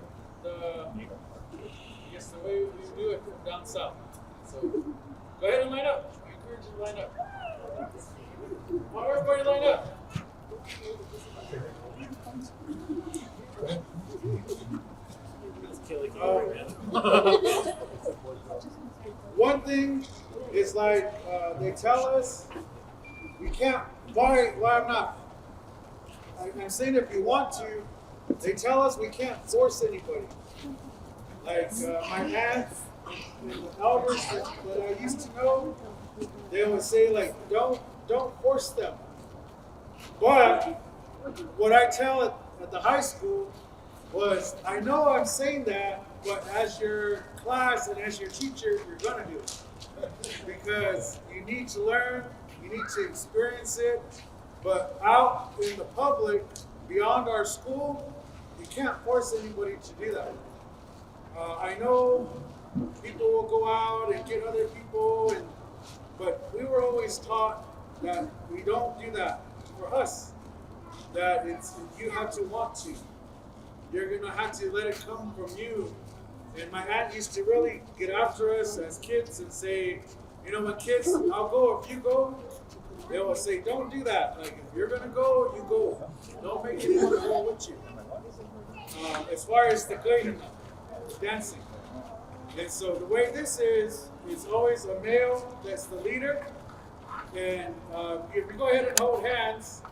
the way we do it down south. So go ahead and line up. I encourage you to line up. Well, everybody line up. One thing is like they tell us we can't. Why I'm not? I'm saying if you want to, they tell us we can't force anybody. Like my aunt and the elders that I used to know, they would say like, don't force them. But what I tell at the high school was, I know I'm saying that, but as your class and as your teacher, you're gonna do it. Because you need to learn, you need to experience it, but out in the public, beyond our school, you can't force anybody to do that. I know people will go out and get other people, but we were always taught that we don't do that for us. That you have to want to. You're gonna have to let it come from you. And my aunt used to really get after us as kids and say, when kids, I'll go if you go. They will say, don't do that. Like if you're gonna go, you go. Don't make anyone go with you. As far as the Gaiden, dancing. And so the way this is, it's always a male that's the leader. And if you go ahead and hold hands,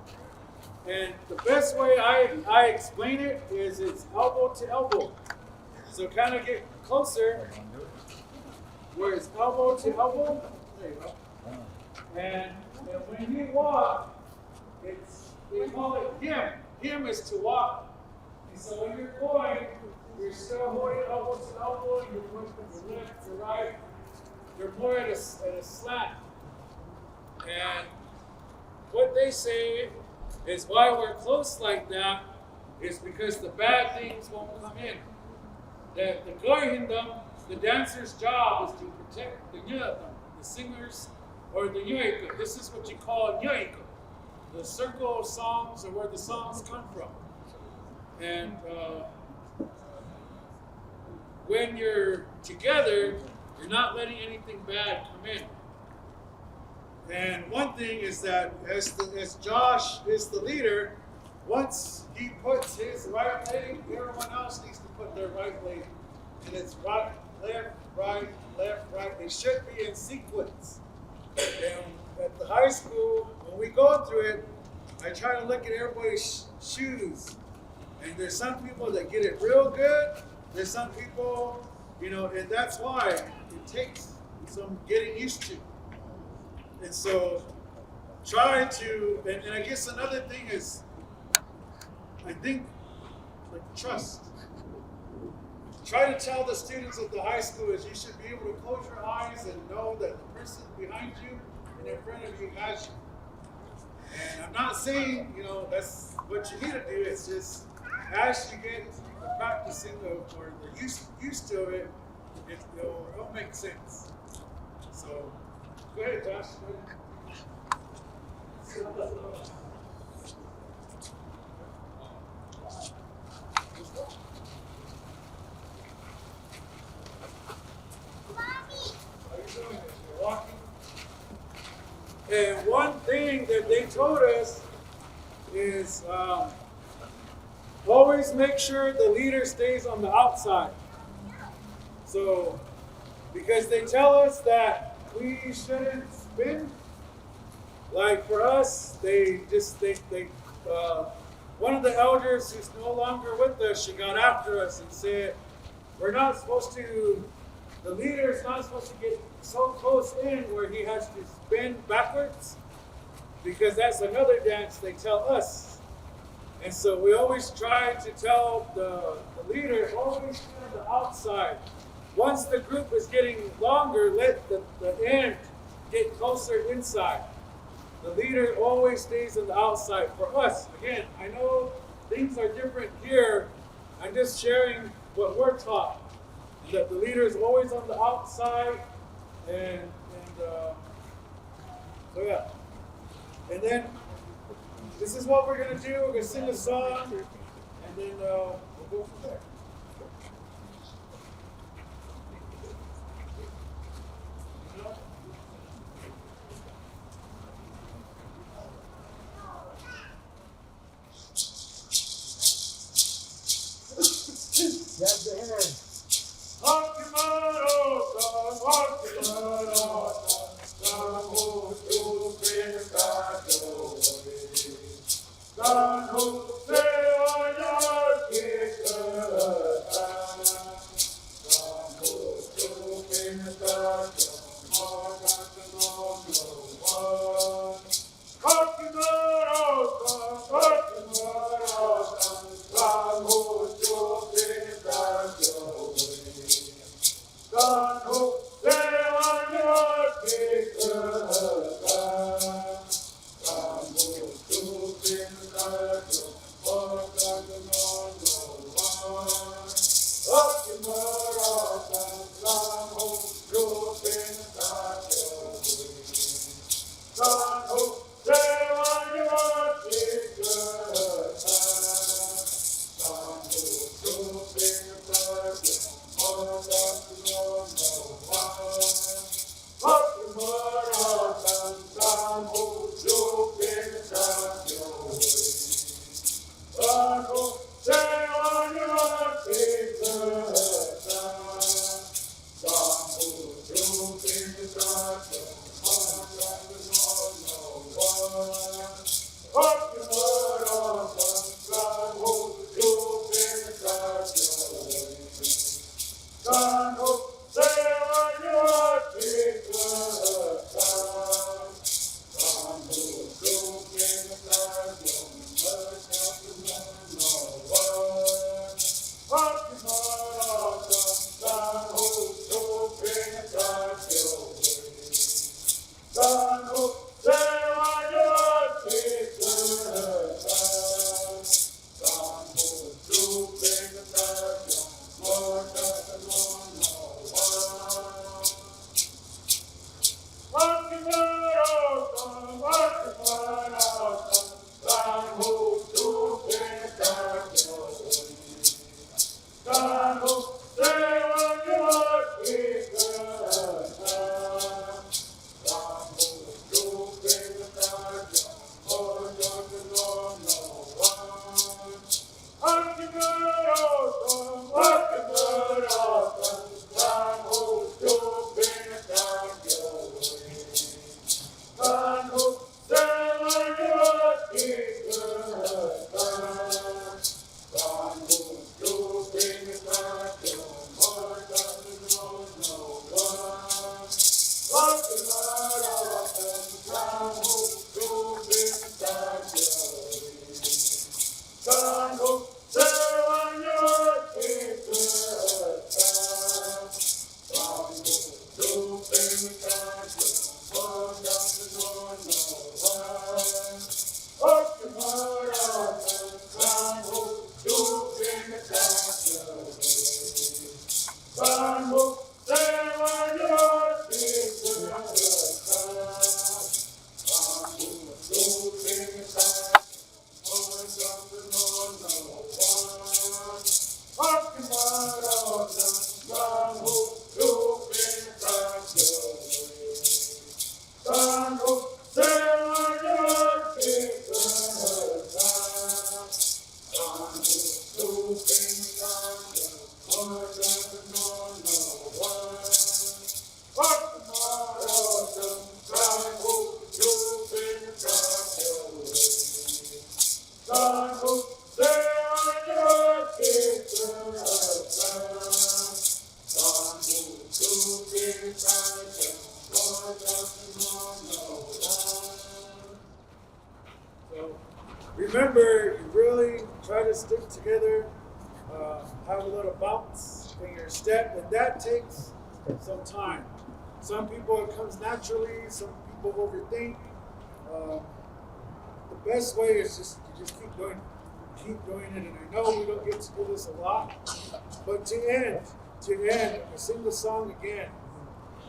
and the best way I explain it is it's elbow to elbow. So kind of get closer, where it's elbow to elbow. There you go. And when you walk, we call it him. Him is to walk. And so when you're going, you're still holding elbow to elbow. You're going from the left to right. You're more at a slant. And what they say is why we're close like that is because the bad things won't come in. That the Goyhindam, the dancer's job is to protect the Nyadam, the singers, or the Nyoika. This is what you call Nyoika. The circle of songs are where the songs come from. And when you're together, you're not letting anything bad come in. And one thing is that as Josh is the leader, once he puts his right leg, everyone else needs to put their right leg. And it's right, left, right, left, right. They should be in sequence. And at the high school, when we go through it, I try to look at everybody's shoes. And there's some people that get it real good. There's some people, and that's why it takes some getting used to. And so try to, and I guess another thing is, I think, trust. Try to tell the students at the high school is you should be able to close your eyes and know that the person behind you and in front of you has you. And I'm not saying, that's what you need to do. It's just as you get practicing or the used to it, it'll make sense. So go ahead, Josh. And one thing that they told us is always make sure the leader stays on the outside. So, because they tell us that we shouldn't spin. Like for us, one of the elders who's no longer with us, she got after us and said, the leader is not supposed to get so close in where he has to spin backwards, because that's another dance they tell us. And so we always try to tell the leader, always stay on the outside. Once the group is getting longer, let the end get closer inside. The leader always stays on the outside. For us, again, I know things are different here. I'm just sharing what we're taught. That the leader is always on the outside, and so yeah. And then this is what we're gonna do. We're gonna sing a song, and then we'll go from there. Grab the hand. Remember, you really try to stick together, have a little bounce in your step, and that takes some time. Some people it comes naturally, some people overthink. The best way is just keep doing it. And I know we don't get to do this a lot, but to end, I sing the song again,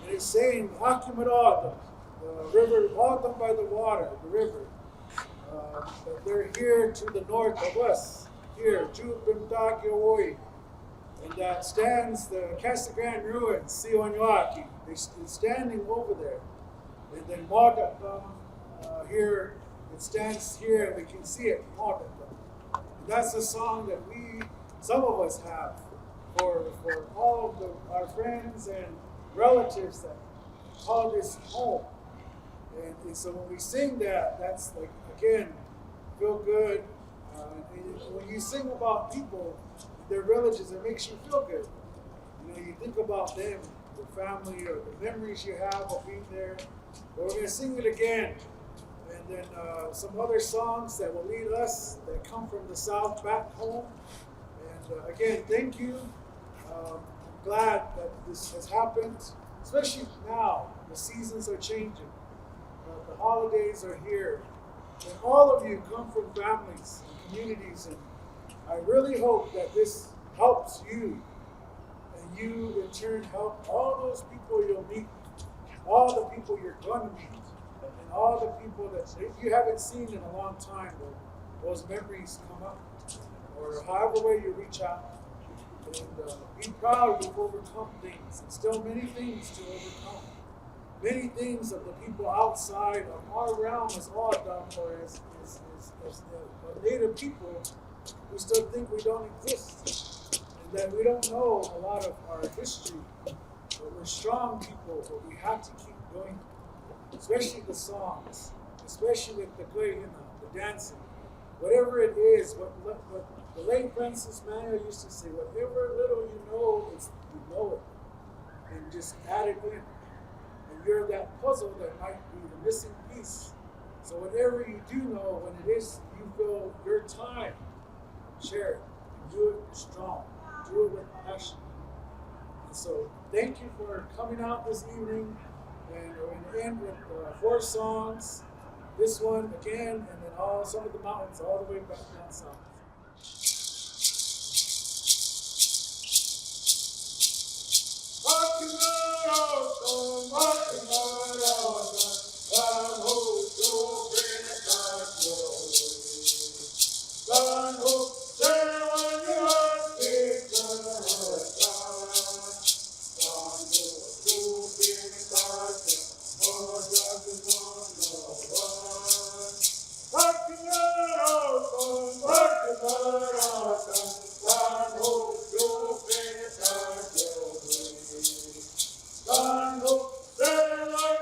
and it's saying Hakimarada, the river, O'odham by the water, the river. That they're here to the north of us, here, Baboquivari, and that stands the Casagrande ruins, Sionyoaki. It's standing over there. And then Maudakam, here, it stands here, and we can see it, Maudakam. That's a song that some of us have, for all of our friends and relatives that call this home. And so when we sing that, that's like, again, feel good. When you sing about people, their villages, it makes you feel good. You think about them, the family, or the memories you have of being there. But we're going to sing it again. And then some other songs that will lead us, that come from the South back home. And again, thank you. I'm glad that this has happened, especially now. The seasons are changing. The holidays are here. And all of you come from families and communities, and I really hope that this helps you, and you in turn help all those people you'll meet, all the people you're going to meet, and all the people that if you haven't seen in a long time, those memories come up, or however way you reach out. And be proud you've overcome things, and still many things to overcome. Many things of the people outside of our realm as O'odham, or as the native people, who still think we don't exist, and that we don't know a lot of our history. But we're strong people, but we have to keep going, especially the songs, especially with the kuihina, the dancing, whatever it is. What the late Francis Manuel used to say: whatever little you know, you know it, and just add it in. You're that puzzle that might be the missing piece. So whatever you do know, when it is you feel your time, share it. Do it strong. Do it with passion. And so thank you for coming out this evening. And we're going to end with 4 songs. This one again, and then some of the mountains all the way back down south. San Xavier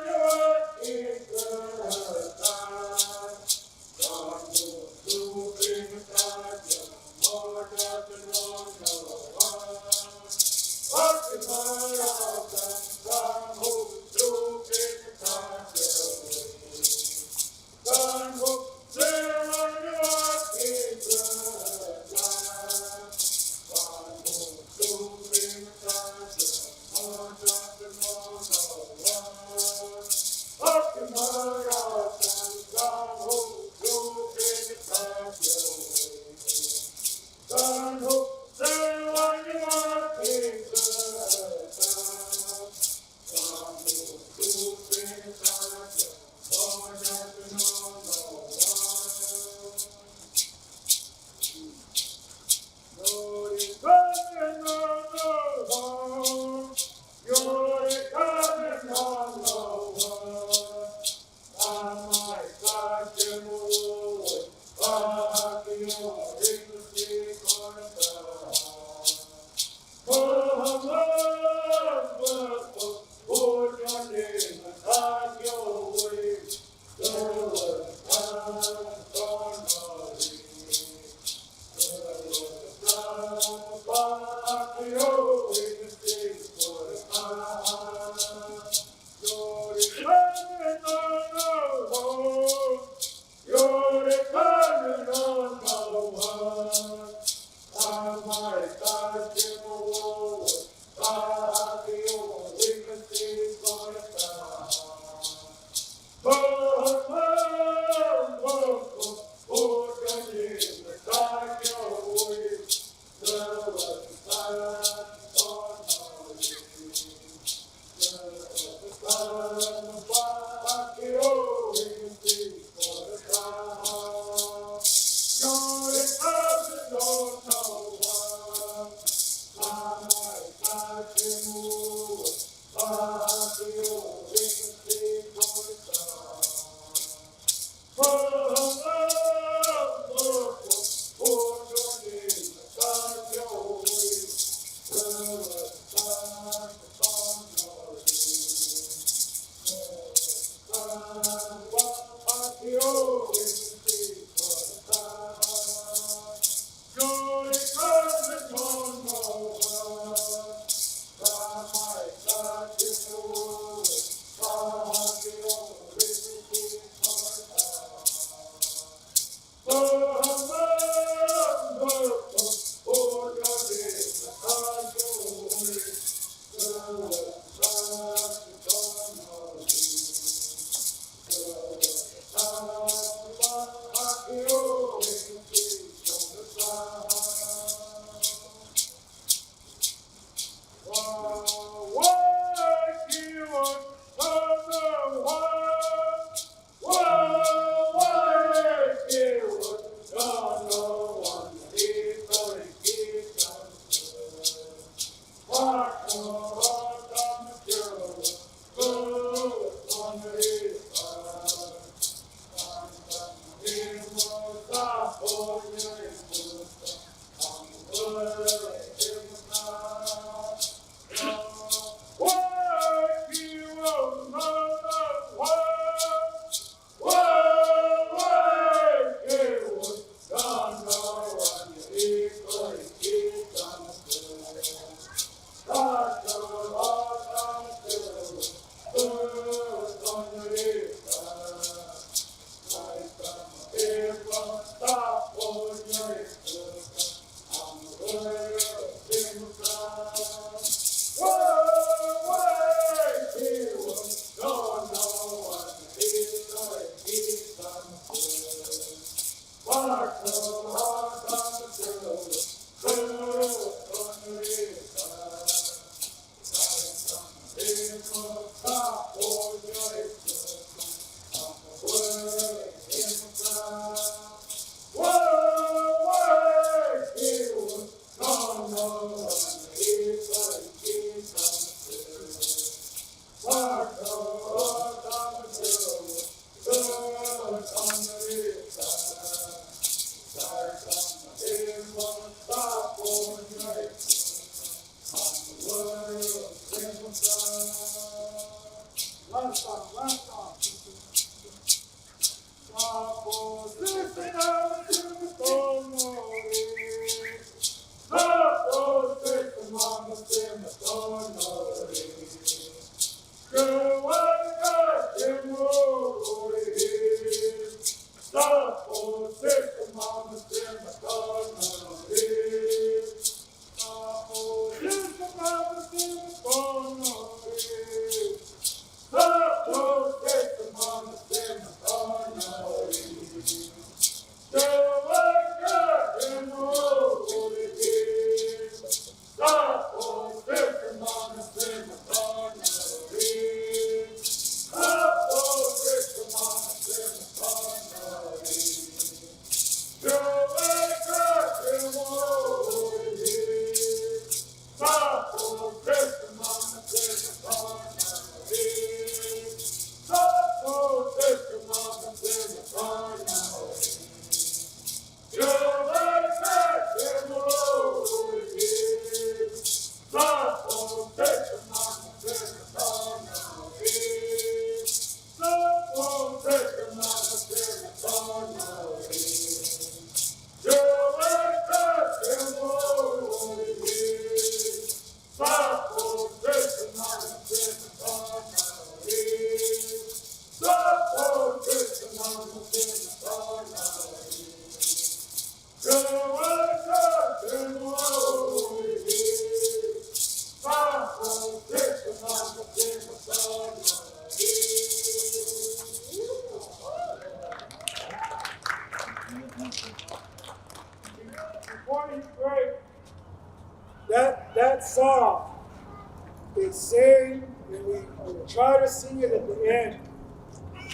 try to sing it at the end.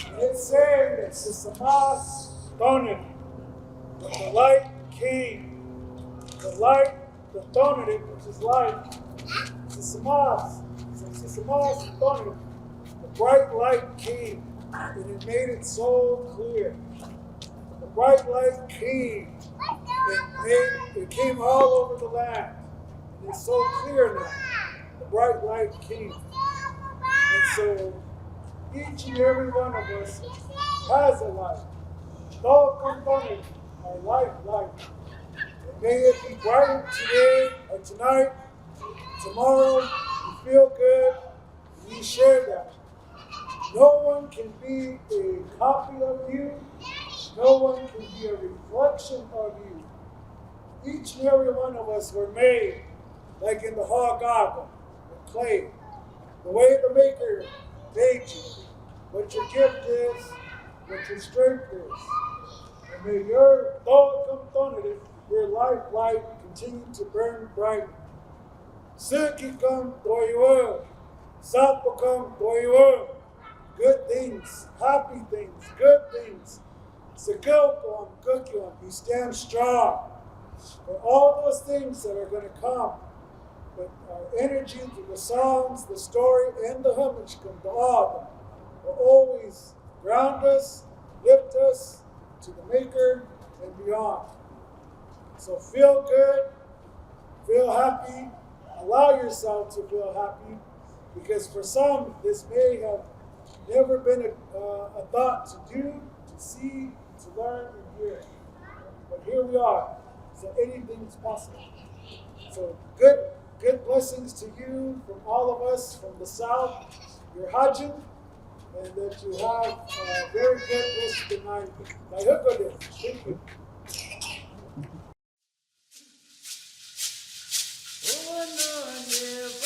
And it's saying that Sisamas Donut, that the light came. The light, the Donut, which is light, Sisamas Donut, the bright light came, and it made it so clear. The bright light came, and it came all over the land. And it's so clear now. The bright light came. And so each and every one of us has a light. All components are light. And may it be brighter today or tonight, tomorrow. You feel good, and you share that. No one can be a copy of you. No one can be a reflection of you. Each and every one of us were made like in the Hagaga, the clay. The way the Maker made you, what your gift is, what your strength is. And may your your light continue to burn bright. Sukikam doyuo, sapakam doyuo. Good things, happy things, good things. Sakilkom, kukyom, you stand strong. For all those things that are going to come, but our energy through the songs, the story, and the homage come to all will always ground us, lift us to the Maker and beyond. So feel good, feel happy, allow yourself to feel happy, because for some this may have never been a thought to do, to see, to learn, and hear. But here we are, so anything is possible. So good blessings to you from all of us from the South, your Hajim, and that you have a very good rest of the night. Thank you. Oh, no,